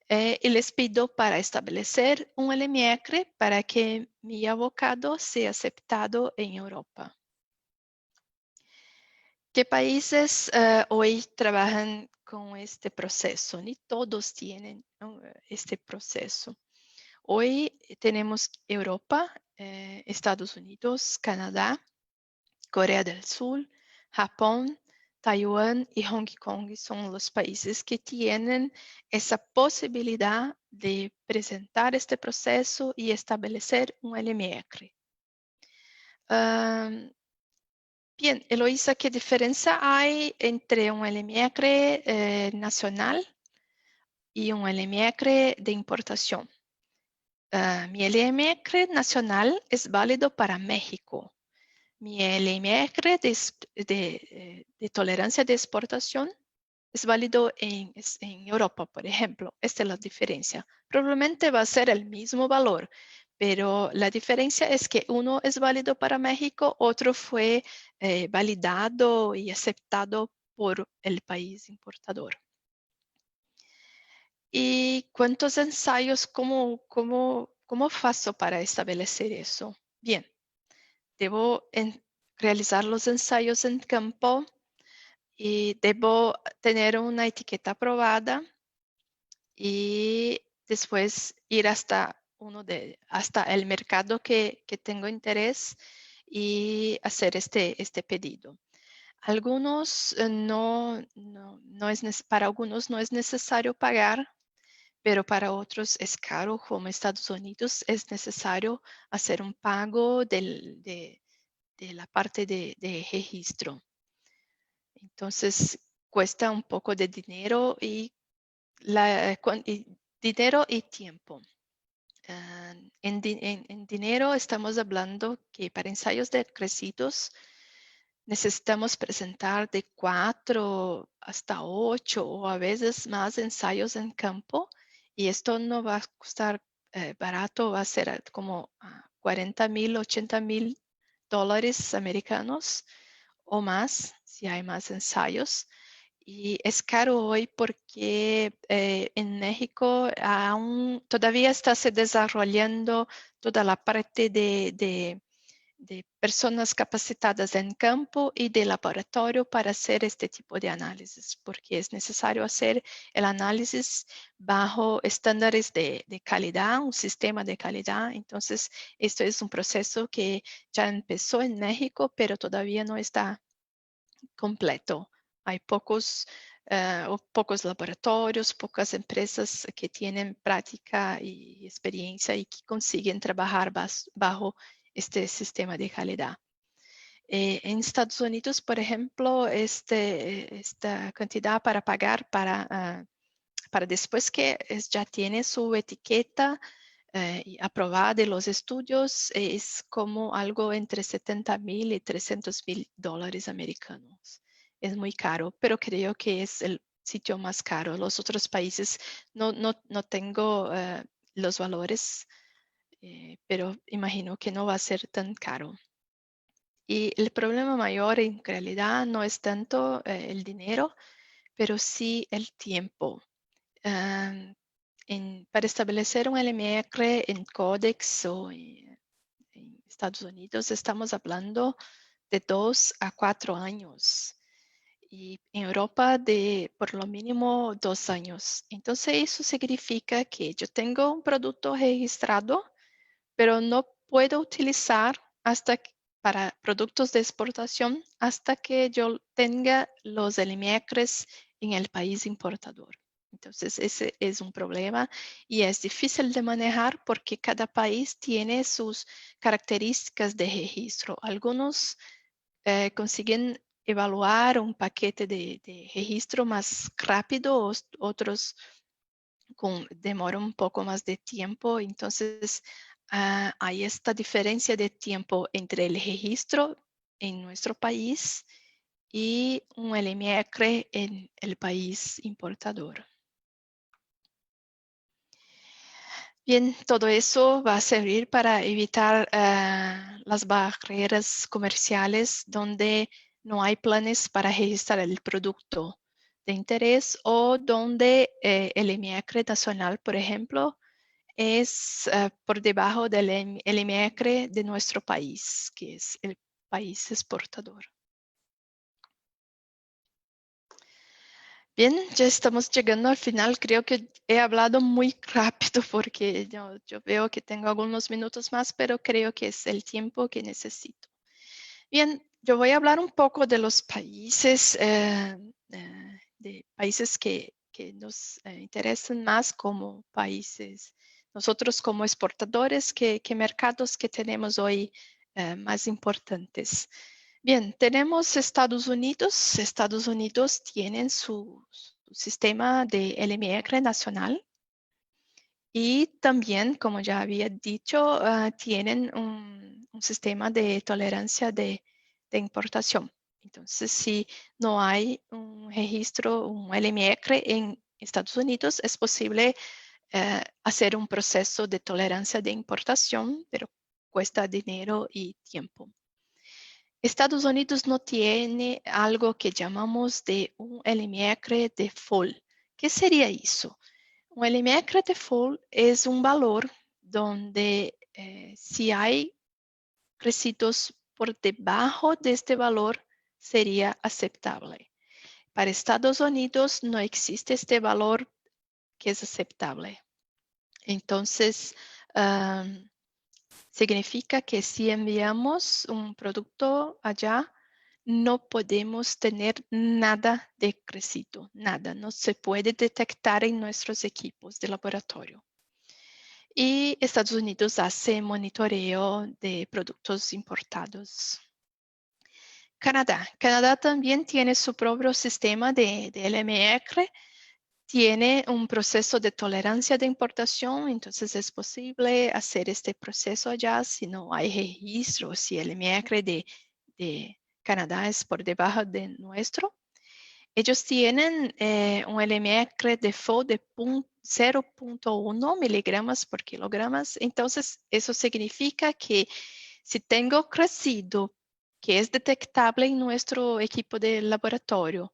y les pido para establecer un LMR para que mi avocado sea aceptado en Europa. ¿Qué países hoy trabajan con este proceso? Ni todos tienen, ¿no?, este proceso. Hoy tenemos Europa, Estados Unidos, Canadá, Corea del Sur, Japón, Taiwán y Hong Kong son los países que tienen esa posibilidad de presentar este proceso y establecer un LMR. Bien, Eloisa, ¿qué diferencia hay entre un LMR nacional y un LMR de importación? Mi LMR nacional es válido para México. Mi LMR de tolerancia de exportación es válido en Europa, por ejemplo. Esta es la diferencia. Probablemente va a ser el mismo valor, pero la diferencia es que uno es válido para México, otro fue validado y aceptado por el país importador. ¿Y cuántos ensayos? ¿Cómo faço para establecer eso? Bien, debo realizar los ensayos en campo y debo tener una etiqueta aprobada y después ir hasta el mercado que tengo interés y hacer este pedido. Algunos para algunos no es necesario pagar, pero para otros es caro, como Estados Unidos es necesario hacer un pago de la parte de registro. Entonces cuesta un poco de dinero y dinero y tiempo. En dinero estamos hablando que para ensayos de crecidos necesitamos presentar de 4 hasta 8 o a veces más ensayos en campo, y esto no va a costar barato, va a ser como $40,000, $80,000 americanos o más si hay más ensayos. Y es caro hoy porque en México todavía está se desarrollando toda la parte de personas capacitadas en campo y de laboratorio para hacer este tipo de análisis, porque es necesario hacer el análisis bajo estándares de calidad, un sistema de calidad. Entonces, esto es un proceso que ya empezó en México, pero todavía no está completo. Hay pocos laboratorios, pocas empresas que tienen práctica y experiencia y que consiguen trabajar bajo este sistema de calidad. En Estados Unidos, por ejemplo, esta cantidad para pagar para después que ya tiene su etiqueta aprobada de los estudios, es como algo entre $70,000 y $300,000 americanos. Es muy caro, pero creo que es el sitio más caro. Los otros países no tengo los valores, pero imagino que no va a ser tan caro. Y el problema mayor en realidad no es tanto el dinero, pero sí el tiempo. Para establecer un LMR en Codex o en Estados Unidos estamos hablando de 2 a 4 años y en Europa de por lo mínimo 2 años. Entonces eso significa que yo tengo un producto registrado, pero no puedo utilizar para productos de exportación hasta que yo tenga los LMRs en el país importador. Entonces, ese es un problema y es difícil de manejar porque cada país tiene sus características de registro. Algunos consiguen evaluar un paquete de registro más rápido, otros demoran un poco más de tiempo. Entonces, hay esta diferencia de tiempo entre el registro en nuestro país y un LMR en el país importador. Bien, todo eso va a servir para evitar las barreras comerciales donde no hay planes para registrar el producto de interés o donde el MIACRE nacional, por ejemplo, es por debajo del MIACRE de nuestro país, que es el país exportador. Bien, ya estamos llegando al final. Creo que he hablado muy rápido porque yo veo que tengo algunos minutos más, pero creo que es el tiempo que necesito. Bien, yo voy a hablar un poco de los países, de países que nos interesan más como países, nosotros como exportadores, que mercados que tenemos hoy más importantes. Bien, tenemos Estados Unidos. Estados Unidos tienen su sistema de LMR nacional y también, como ya había dicho, tienen un sistema de tolerancia de importación. Entonces, si no hay un registro, un LMR en Estados Unidos, es posible hacer un proceso de tolerancia de importación, pero cuesta dinero y tiempo. Estados Unidos no tiene algo que llamamos de un LMR default. ¿Qué sería eso? Un LMR default es un valor donde si hay residuos por debajo de este valor sería aceptable. Para Estados Unidos no existe este valor que es aceptable. Entonces, significa que si enviamos un producto allá, no podemos tener nada de residuo, nada, no se puede detectar en nuestros equipos de laboratorio. Y Estados Unidos hace monitoreo de productos importados. Canadá también tiene su propio sistema de LMR, tiene un proceso de tolerancia de importación, entonces es posible hacer este proceso allá si no hay registro, si el LMR de Canadá es por debajo de nuestro. Ellos tienen un LMR default de 0.1 miligramos por kilogramos, entonces eso significa que si tengo crecido que es detectable en nuestro equipo de laboratorio,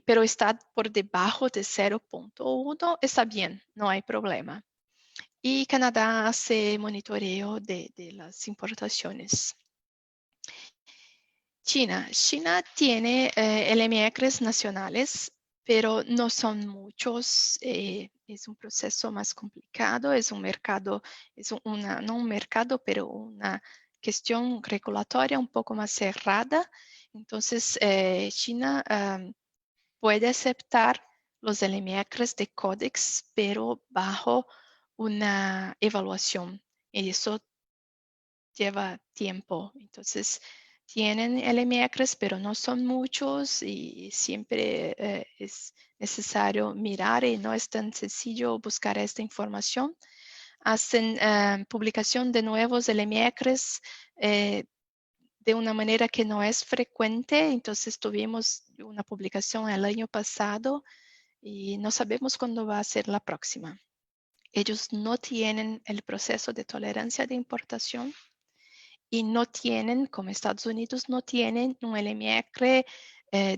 pero está por debajo de 0.1, está bien, no hay problema. Y Canadá hace monitoreo de las importaciones. China tiene LMRs nacionales, pero no son muchos. Es un proceso más complicado, es un mercado, no un mercado, pero una cuestión regulatoria un poco más cerrada. Entonces, China puede aceptar los LMRs de Codex, pero bajo una evaluación. Y eso lleva tiempo. Entonces, tienen LMRs, pero no son muchos y siempre es necesario mirar y no es tan sencillo buscar esta información. Hacen publicación de nuevos LMRs de una manera que no es frecuente. Entonces, tuvimos una publicación el año pasado y no sabemos cuándo va a ser la próxima. Ellos no tienen el proceso de tolerancia de importación y no tienen, como Estados Unidos, no tienen un LMR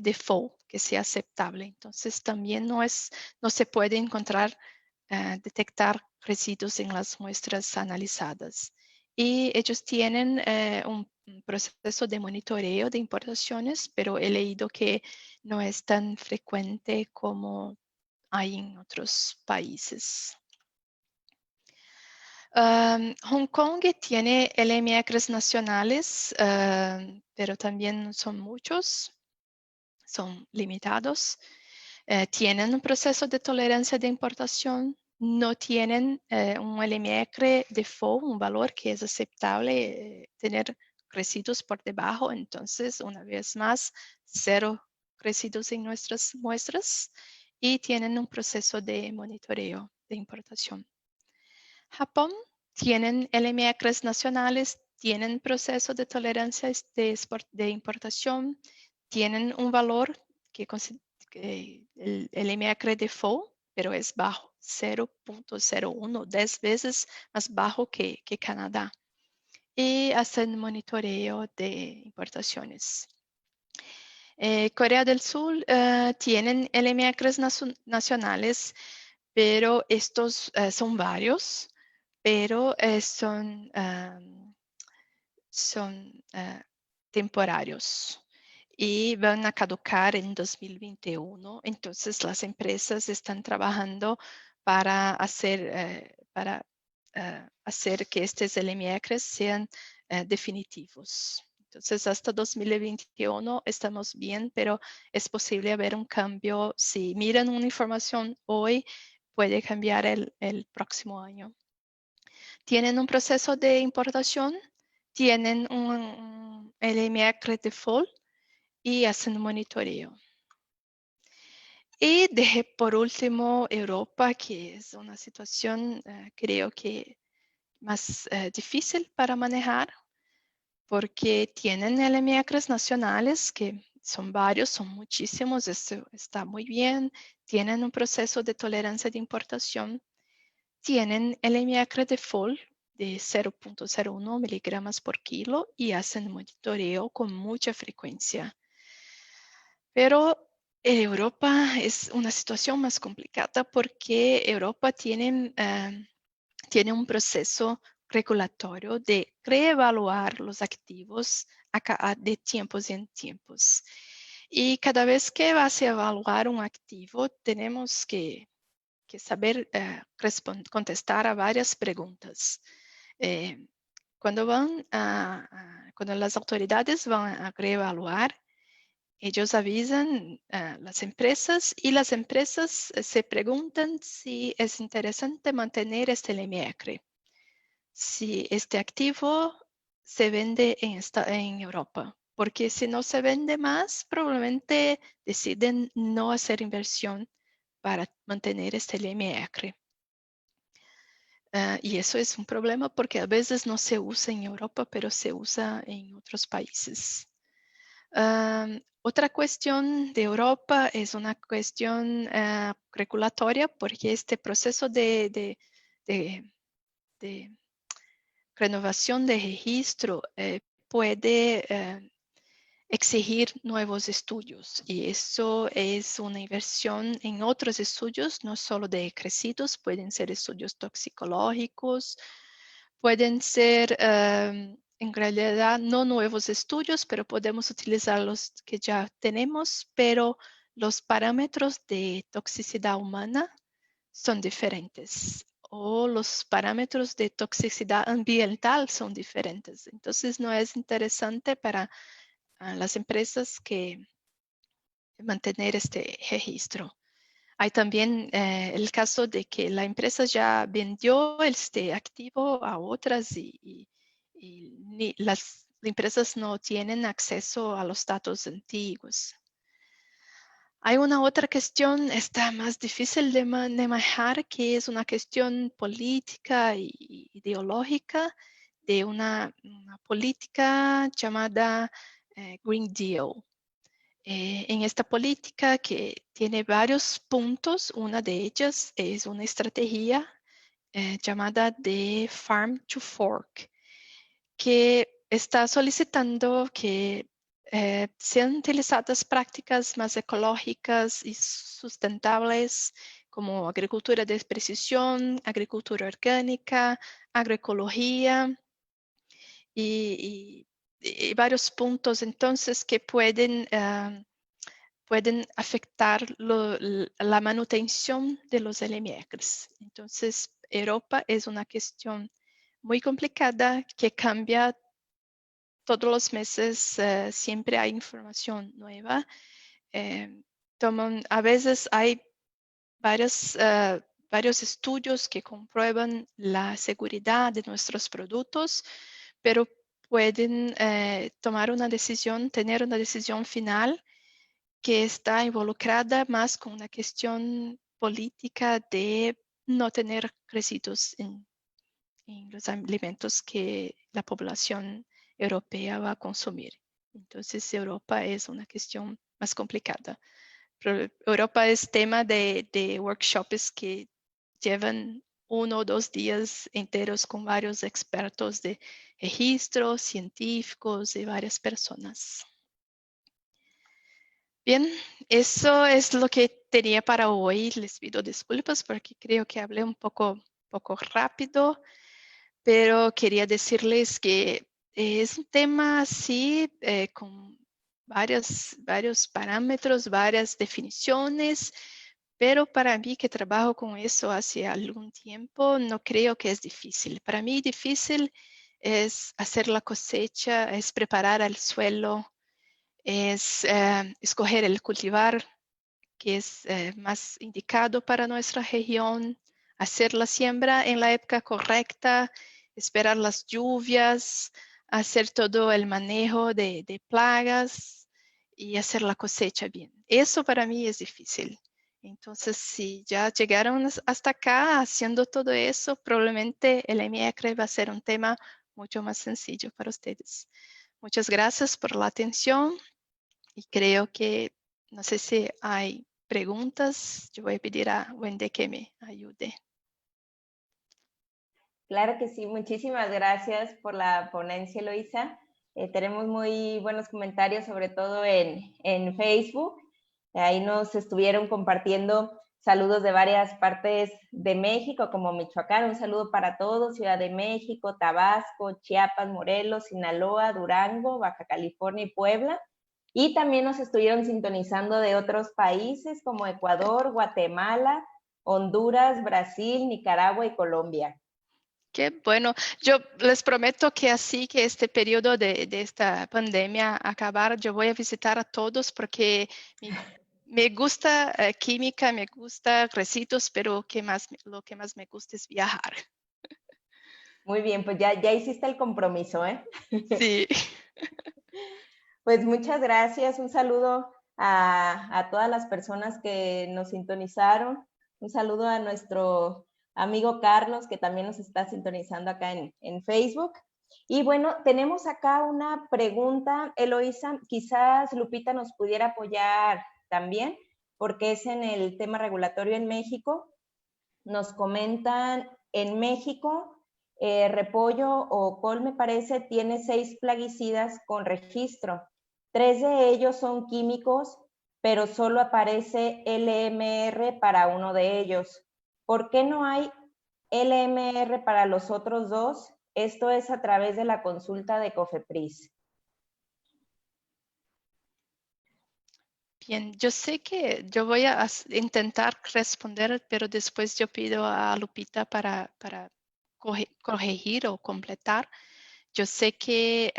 default que sea aceptable. Entonces también no se puede encontrar, detectar residuos en las muestras analizadas. Y ellos tienen un proceso de monitoreo de importaciones, pero he leído que no es tan frecuente como hay en otros países. Hong Kong tiene LMRs nacionales, pero también son muchos, son limitados. Tienen un proceso de tolerancia de importación, no tienen un LMR default, un valor que es aceptable tener residuos por debajo. Entonces, una vez más, 0 residuos en nuestras muestras y tienen un proceso de monitoreo de importación. Japón tienen LMRs nacionales, tienen proceso de tolerancia de importación, tienen un valor que el LMR default, pero es bajo, 0.01, 10 veces más bajo que Canadá. Y hacen monitoreo de importaciones. Corea del Sur tienen LMIACRES nacionales, pero estos son varios, pero son temporarios y van a caducar en 2021. Entonces las empresas están trabajando para hacer que estos LMIACRES sean definitivos. Entonces hasta 2021 estamos bien, pero es posible haber un cambio. Si miran una información hoy, puede cambiar el próximo año. Tienen un proceso de importación, tienen un LMIACRE default y hacen monitoreo. Y dejé por último Europa, que es una situación creo que más difícil para manejar, porque tienen LMIACRES nacionales, que son varios, son muchísimos, esto está muy bien, tienen un proceso de tolerancia de importación, tienen LMIACRE default de 0.01 miligramos por kilo y hacen monitoreo con mucha frecuencia. Pero Europa es una situación más complicada porque Europa tiene un proceso regulatorio de reevaluar los activos de tiempos en tiempos. Y cada vez que vas a evaluar un activo, tenemos que saber contestar a varias preguntas. Cuando las autoridades van a reevaluar, ellos avisan a las empresas y las empresas se preguntan si es interesante mantener este LMIACRE, si este activo se vende en Europa, porque si no se vende más, probablemente deciden no hacer inversión para mantener este LMIACRE. Y eso es un problema porque a veces no se usa en Europa, pero se usa en otros países. Otra cuestión de Europa es una cuestión regulatoria, porque este proceso de renovación de registro puede exigir nuevos estudios, y eso es una inversión en otros estudios, no solo de crecidos, pueden ser estudios toxicológicos, pueden ser en realidad no nuevos estudios, pero podemos utilizar los que ya tenemos, pero los parámetros de toxicidad humana son diferentes, o los parámetros de toxicidad ambiental son diferentes. Entonces no es interesante para las empresas que mantener este registro. Hay también el caso de que la empresa ya vendió este activo a otras y las empresas no tienen acceso a los datos antiguos. Hay una otra cuestión, está más difícil de manejar, que es una cuestión política e ideológica de una política llamada Green Deal. En esta política, que tiene varios puntos, una de ellas es una estrategia llamada de Farm to Fork, que está solicitando que sean utilizadas prácticas más ecológicas y sustentables, como agricultura de precisión, agricultura orgánica, agroecología y varios puntos entonces que pueden afectar la manutención de los LMIACRES. Entonces, Europa es una cuestión muy complicada que cambia todos los meses, siempre hay información nueva. A veces hay varios estudios que comprueban la seguridad de nuestros productos, pero pueden tener una decisión final que está involucrada más con una cuestión política de no tener residuos en los alimentos que la población europea va a consumir. Entonces, Europa es una cuestión más complicada. Pero Europa es tema de workshops que llevan 1 o 2 días enteros con varios expertos de registros, científicos y varias personas. Bien, eso es lo que tenía para hoy. Les pido disculpas porque creo que hablé un poco rápido, pero quería decirles que es un tema así con varios parámetros, varias definiciones, pero para mí que trabajo con eso hace algún tiempo, no creo que es difícil. Para mí difícil es hacer la cosecha, es preparar el suelo, es escoger el cultivar que es más indicado para nuestra región, hacer la siembra en la época correcta, esperar las lluvias, hacer todo el manejo de plagas y hacer la cosecha bien. Eso para mí es difícil. Entonces, si ya llegaron hasta acá haciendo todo eso, probablemente el MIACRE va a ser un tema mucho más sencillo para ustedes. Muchas gracias por la atención y creo que, no sé si hay preguntas, yo voy a pedir a Wendy que me ayude. Claro que sí, muchísimas gracias por la ponencia, Eloisa. Tenemos muy buenos comentarios, sobre todo en Facebook. Ahí nos estuvieron compartiendo saludos de varias partes de México, como Michoacán. Un saludo para todos, Ciudad de México, Tabasco, Chiapas, Morelos, Sinaloa, Durango, Baja California y Puebla. Y también nos estuvieron sintonizando de otros países como Ecuador, Guatemala, Honduras, Brasil, Nicaragua y Colombia. Qué bueno. Yo les prometo que así que este periodo de esta pandemia acabar, yo voy a visitar a todos porque me gusta química, me gusta recitos, pero lo que más me gusta es viajar. Muy bien, pues ya hiciste el compromiso, ¿eh? Sí. Pues muchas gracias. Un saludo a todas las personas que nos sintonizaron. Un saludo a nuestro amigo Carlos, que también nos está sintonizando acá en Facebook. Y bueno, tenemos acá una pregunta, Eloisa. Quizás Lupita nos pudiera apoyar también, porque es en el tema regulatorio en México. Nos comentan, en México, repollo o col, me parece, tiene 6 plaguicidas con registro. 3 de ellos son químicos, pero solo aparece LMR para uno de ellos. ¿Por qué no hay LMR para los otros dos? Esto es a través de la consulta de COFEPRIS. Bien, yo sé que yo voy a intentar responder, pero después yo pido a Lupita para corregir o completar. Yo sé que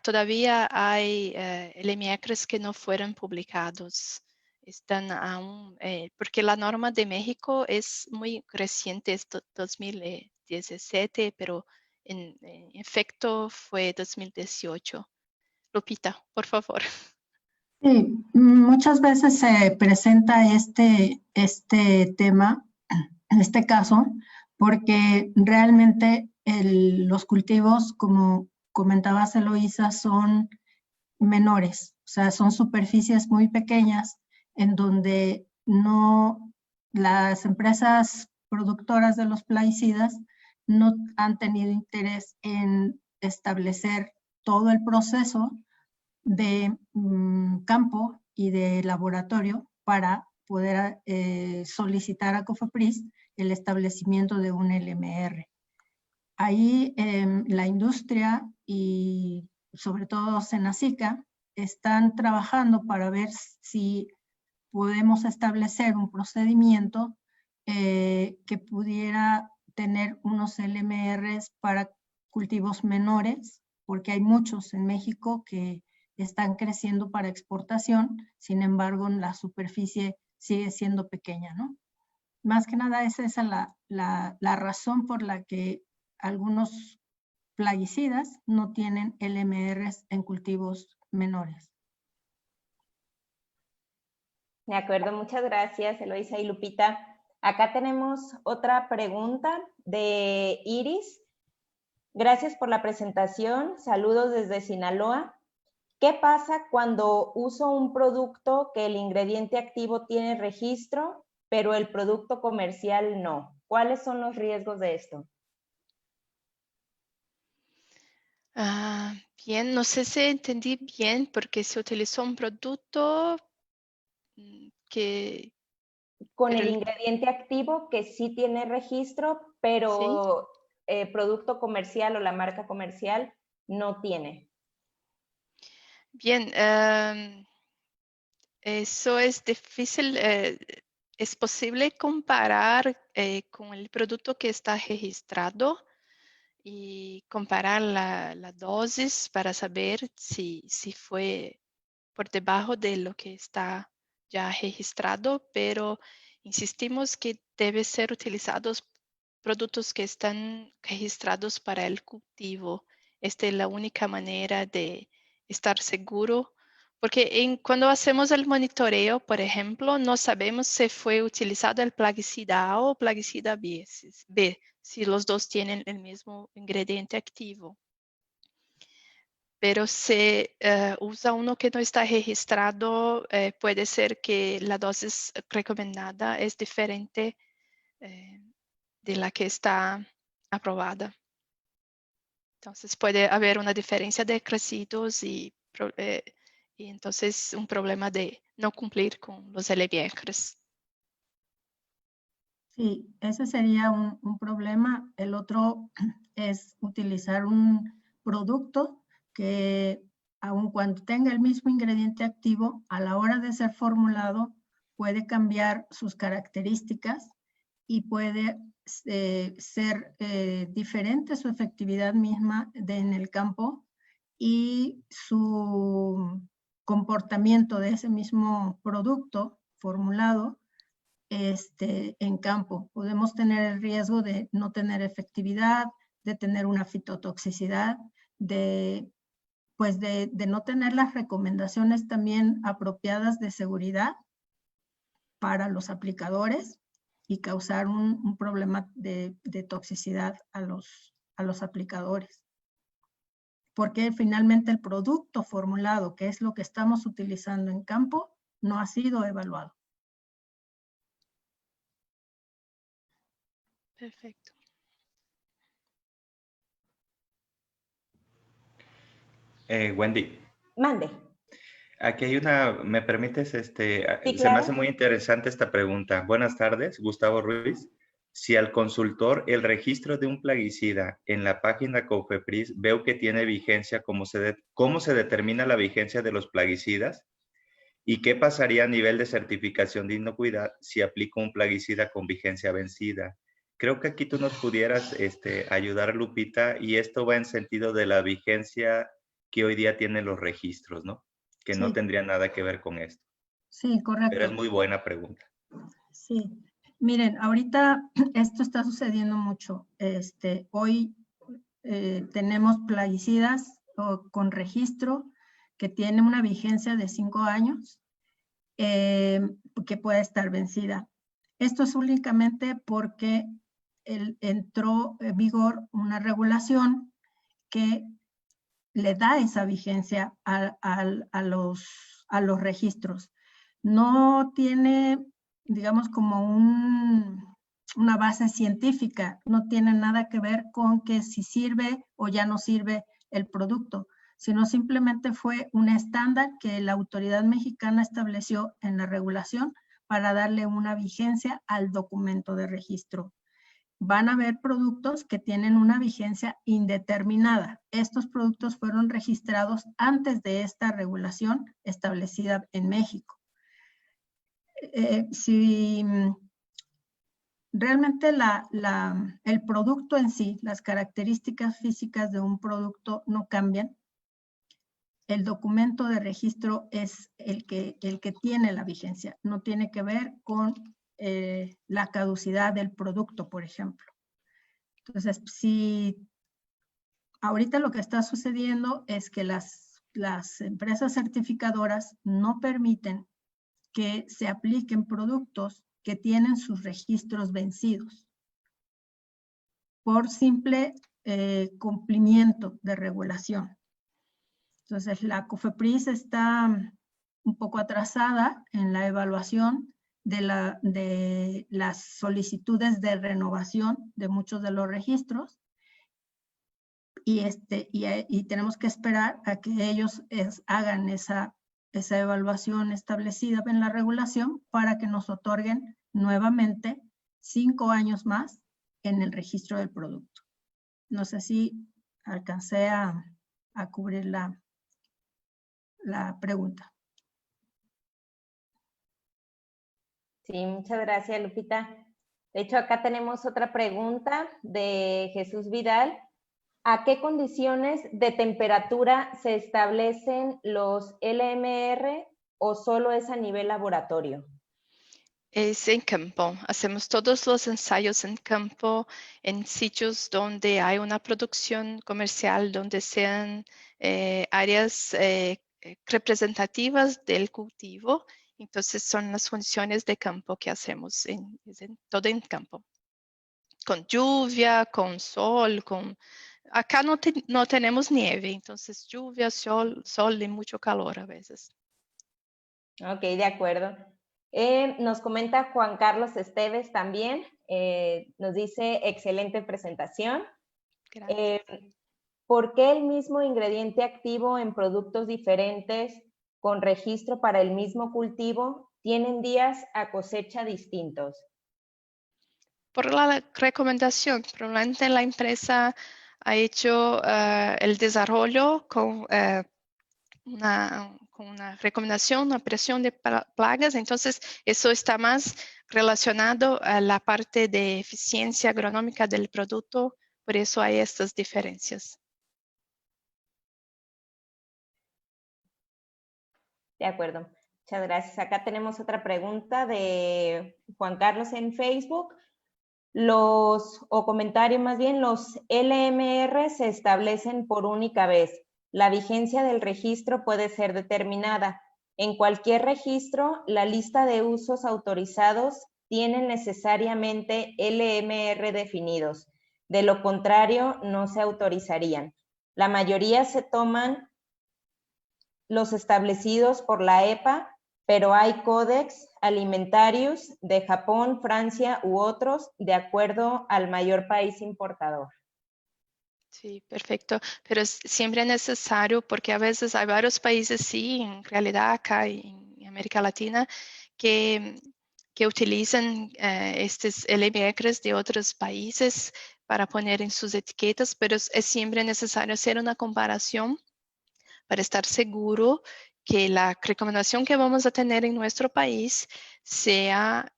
todavía hay LMIACRES que no fueron publicados. Están aún, porque la norma de México es muy reciente, es 2017, pero en efecto fue 2018. Lupita, por favor. Sí, muchas veces se presenta este tema, en este caso, porque realmente los cultivos, como comentabas, Eloísa, son menores, o sea, son superficies muy pequeñas en donde no, las empresas productoras de los plaguicidas no han tenido interés en establecer todo el proceso de campo y de laboratorio para poder solicitar a COFEPRIS el establecimiento de un LMR. Ahí la industria y sobre todo Senacica están trabajando para ver si podemos establecer un procedimiento que pudiera tener unos LMRs para cultivos menores, porque hay muchos en México que están creciendo para exportación, sin embargo la superficie sigue siendo pequeña, ¿no? Más que nada es esa la razón por la que algunos plaguicidas no tienen LMRs en cultivos menores. De acuerdo, muchas gracias, Eloisa y Lupita. Acá tenemos otra pregunta de Iris. Gracias por la presentación. Saludos desde Sinaloa. ¿Qué pasa cuando uso un producto que el ingrediente activo tiene registro, pero el producto comercial no? ¿Cuáles son los riesgos de esto? Bien, no sé si entendí bien porque se utilizó un producto que... Con pero el ingrediente activo que sí tiene registro, pero producto comercial o la marca comercial no tiene. Bien, eso es difícil. Es posible comparar con el producto que está registrado y comparar la dosis para saber si fue por debajo de lo que está ya registrado, pero insistimos que debe ser utilizados productos que están registrados para el cultivo. Esta es la única manera de estar seguro, porque cuando hacemos el monitoreo, por ejemplo, no sabemos si fue utilizado el plaguicida A o plaguicida B, si los dos tienen el mismo ingrediente activo. Pero si usa uno que no está registrado, puede ser que la dosis recomendada es diferente de la que está aprobada. Entonces puede haber una diferencia de crecidos y entonces un problema de no cumplir con los LBR. Sí, ese sería un problema. El otro es utilizar un producto que, aun cuando tenga el mismo ingrediente activo, a la hora de ser formulado, puede cambiar sus características y puede ser diferente su efectividad misma en el campo y su comportamiento de ese mismo producto formulado en campo. Podemos tener el riesgo de no tener efectividad, de tener una fitotoxicidad, de no tener las recomendaciones también apropiadas de seguridad para los aplicadores y causar un problema de toxicidad a los aplicadores. Porque finalmente el producto formulado, que es lo que estamos utilizando en campo, no ha sido evaluado. Perfecto. Wendy. Mande. Aquí hay una, ¿me permites? Sí, Se claro. me hace muy interesante esta pregunta. Buenas tardes, Gustavo Ruiz. Si al consultor el registro de un plaguicida en la página COFEPRIS veo que tiene vigencia, ¿cómo se determina la vigencia de los plaguicidas? ¿Y qué pasaría a nivel de certificación de inocuidad si aplico un plaguicida con vigencia vencida? Creo que aquí tú nos pudieras ayudar, Lupita, y esto va en sentido de la vigencia que hoy día tienen los registros, ¿no? Que Sí. no tendría nada que ver con esto. Sí, correcto. Pero es muy buena pregunta. Sí. Miren, ahorita esto está sucediendo mucho. Hoy tenemos plaguicidas con registro que tiene una vigencia de 5 años que puede estar vencida. Esto es únicamente porque entró en vigor una regulación que le da esa vigencia a los registros. No tiene, digamos, como una base científica, no tiene nada que ver con que si sirve o ya no sirve el producto, sino simplemente fue un estándar que la autoridad mexicana estableció en la regulación para darle una vigencia al documento de registro. Van a haber productos que tienen una vigencia indeterminada. Estos productos fueron registrados antes de esta regulación establecida en México. Si realmente el producto en sí, las características físicas de un producto no cambian, el documento de registro es el que tiene la vigencia, no tiene que ver con la caducidad del producto, por ejemplo. Entonces, si ahorita lo que está sucediendo es que las empresas certificadoras no permiten que se apliquen productos que tienen sus registros vencidos por simple cumplimiento de regulación. Entonces, la COFEPRIS está un poco atrasada en la evaluación de las solicitudes de renovación de muchos de los registros y tenemos que esperar a que ellos hagan esa esa evaluación establecida en la regulación para que nos otorguen nuevamente 5 años más en el registro del producto. No sé si alcancé a cubrir la pregunta. Sí, muchas gracias, Lupita. De hecho, acá tenemos otra pregunta de Jesús Vidal. ¿A qué condiciones de temperatura se establecen los LMR o solo es a nivel laboratorio? Es en campo. Hacemos todos los ensayos en campo, en sitios donde hay una producción comercial, donde sean áreas representativas del cultivo. Entonces son las funciones de campo que hacemos, todo en campo. Con lluvia, con sol, Acá no tenemos nieve, entonces lluvia, sol y mucho calor a veces. Ok, de acuerdo. Nos comenta Juan Carlos Esteves también, nos dice, excelente presentación. Gracias. ¿Por qué el mismo ingrediente activo en productos diferentes con registro para el mismo cultivo tienen días a cosecha distintos? Por la recomendación, probablemente la empresa ha hecho el desarrollo con una recomendación, una presión de plagas, entonces eso está más relacionado a la parte de eficiencia agronómica del producto, por eso hay estas diferencias. De acuerdo, muchas gracias. Acá tenemos otra pregunta de Juan Carlos en Facebook. O comentario más bien, los LMR se establecen por única vez. La vigencia del registro puede ser determinada. En cualquier registro, la lista de usos autorizados tienen necesariamente LMR definidos. De lo contrario, no se autorizarían. La mayoría se toman los establecidos por la EPA, pero hay códex alimentarios de Japón, Francia u otros de acuerdo al mayor país importador. Sí, perfecto. Pero es siempre necesario porque a veces hay varios países, sí, en realidad acá en América Latina, que utilizan estos LMRs de otros países para poner en sus etiquetas, pero es siempre necesario hacer una comparación para estar seguro que la recomendación que vamos a tener en nuestro país sea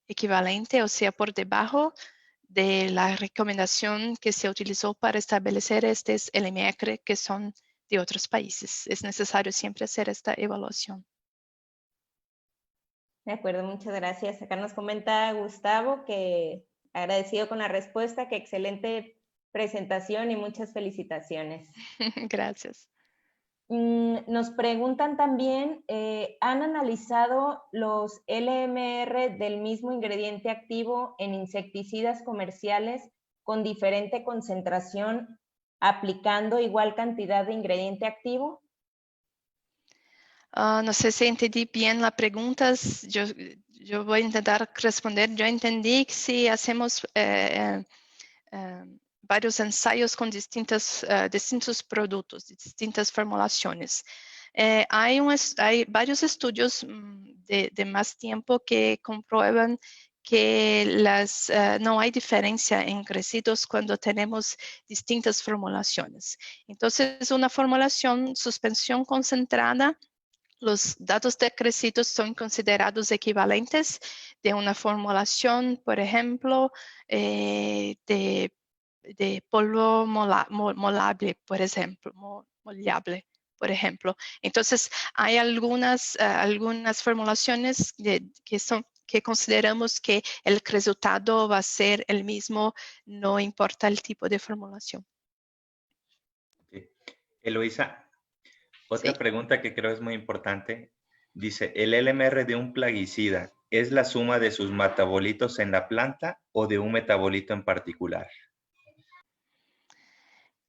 equivalente o sea por debajo de la recomendación que se utilizó para establecer estos LMR que son de otros países. Es necesario siempre hacer esta evaluación. De acuerdo, muchas gracias. Acá nos comenta Gustavo que agradecido con la respuesta, que excelente presentación y muchas felicitaciones. Gracias. Nos preguntan también, ¿han analizado los LMR del mismo ingrediente activo en insecticidas comerciales con diferente concentración aplicando igual cantidad de ingrediente activo? No sé si entendí bien la pregunta. Yo voy a intentar responder. Yo entendí que si hacemos varios ensayos con distintos productos, distintas formulaciones. Hay varios estudios de más tiempo que comprueban que no hay diferencia en crecidos cuando tenemos distintas formulaciones. Entonces, una formulación suspensión concentrada, los datos de crecidos son considerados equivalentes de una formulación, por ejemplo, de polvo molable, por ejemplo, moldeable, por ejemplo. Entonces, hay algunas formulaciones que consideramos que el resultado va a ser el mismo, no importa el tipo de formulación. Okay. Eloisa, otra ¿Sí? pregunta que creo es muy importante. Dice, ¿el LMR de un plaguicida es la suma de sus metabolitos en la planta o de un metabolito en particular?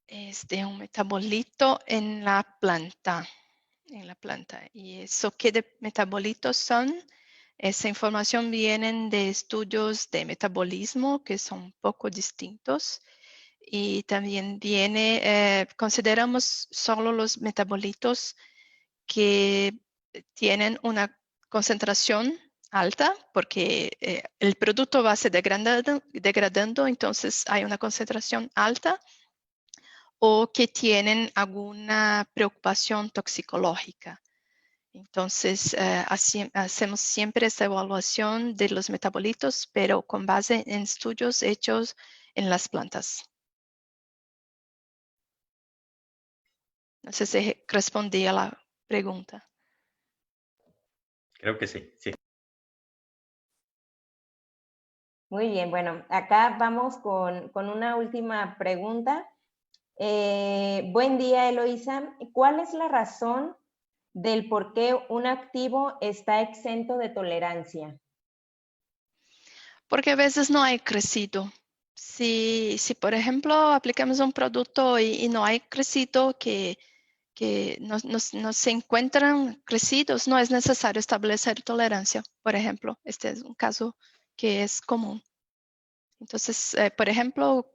Es de un metabolito en la planta. ¿Y eso qué de metabolitos son? Esa información viene de estudios de metabolismo que son un poco distintos. Y también consideramos solo los metabolitos que tienen una concentración alta porque el producto va a ser degradando, entonces hay una concentración alta, o que tienen alguna preocupación toxicológica. Entonces, hacemos siempre esta evaluación de los metabolitos, pero con base en estudios hechos en las plantas. No sé si respondí a la pregunta. Creo que sí, sí. Muy bien, bueno, acá vamos con una última pregunta. Buen día, Eloísa. ¿Cuál es la razón del por qué un activo está exento de tolerancia? Porque a veces no hay crecido. Si por ejemplo, aplicamos un producto y no hay crecido, que no se encuentran crecidos, no es necesario establecer tolerancia. Por ejemplo, este es un caso que es común. Entonces, por ejemplo,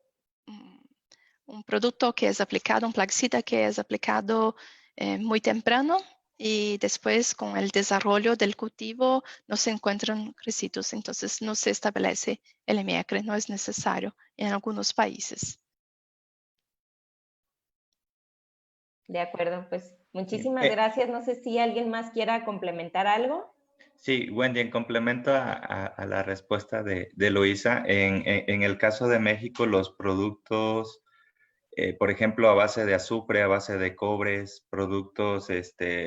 un producto que es aplicado, un plaguicida que es aplicado muy temprano y después con el desarrollo del cultivo no se encuentran crecidos, entonces no se establece el MEACRE, no es necesario en algunos países. De acuerdo, pues Bien. muchísimas gracias. No sé si alguien más quiera complementar algo. Sí, Wendy, en complemento a la respuesta de Luisa, en el caso de México, los productos, por ejemplo, a base de azufre, a base de cobres, productos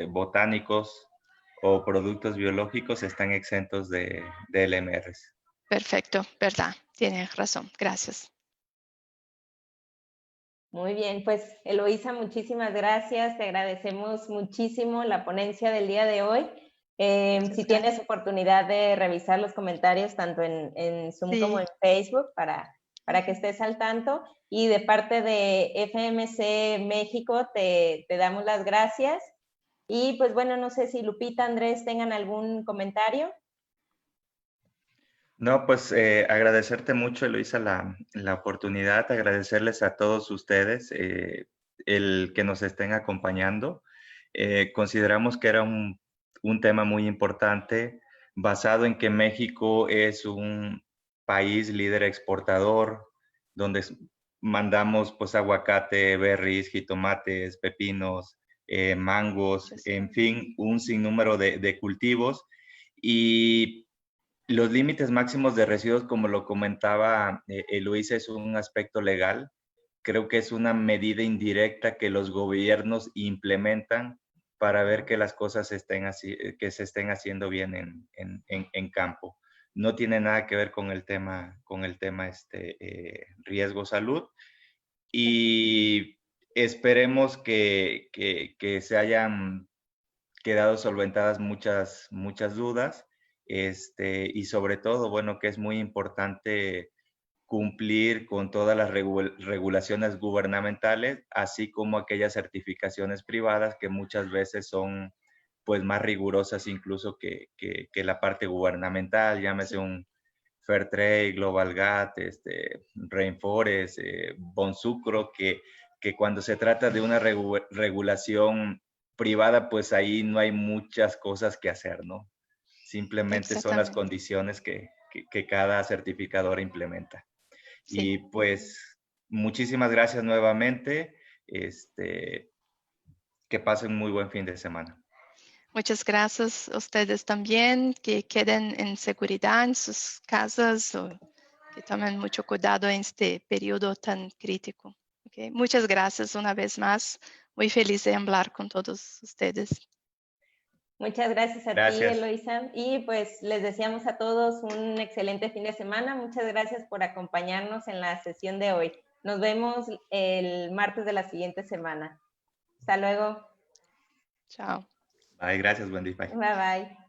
botánicos o productos biológicos están exentos de LMRs. Perfecto, verdad, tiene razón, gracias. Muy bien, pues Eloísa, muchísimas gracias. Te agradecemos muchísimo la ponencia del día de hoy. Si tienes oportunidad de revisar los comentarios tanto en Zoom como en Facebook para que estés al tanto. Y de parte de FMC México te damos las gracias. Y pues bueno, no sé si Lupita, Andrés tengan algún comentario. No, pues agradecerte mucho, Eloisa, la oportunidad, agradecerles a todos ustedes el que nos estén acompañando. Consideramos que era un tema muy importante, basado en que México es un país líder exportador, donde mandamos pues aguacate, berries, jitomates, pepinos, mangos, en fin, un sinnúmero de cultivos. Y los límites máximos de residuos, como lo comentaba Luisa, es un aspecto legal. Creo que es una medida indirecta que los gobiernos implementan para ver que las cosas que se estén haciendo bien en campo. No tiene nada que ver con el tema riesgo salud, y esperemos que se hayan quedado solventadas muchas dudas, y sobre todo, bueno, que es muy importante cumplir con todas las regulaciones gubernamentales, así como aquellas certificaciones privadas que muchas veces son pues más rigurosas incluso que la parte gubernamental, llámese un Fairtrade, Global GATT, Rainforest, Bonsucro, que cuando se trata de una regulación privada, pues ahí no hay muchas cosas que hacer, ¿no? Simplemente son las condiciones que cada certificador implementa. Sí. Y pues muchísimas gracias nuevamente. Que pasen un muy buen fin de semana. Muchas gracias a ustedes también, que queden en seguridad en sus casas, o que tomen mucho cuidado en este periodo tan crítico. Okay. Muchas gracias una vez más. Muy feliz de hablar con todos ustedes. Muchas gracias a ti, Eloísa. Y pues les deseamos a todos un excelente fin de semana. Muchas gracias por acompañarnos en la sesión de hoy. Nos vemos el martes de la siguiente semana. Hasta luego. Chao. Bye, gracias, Wendy. Bye. Bye, bye.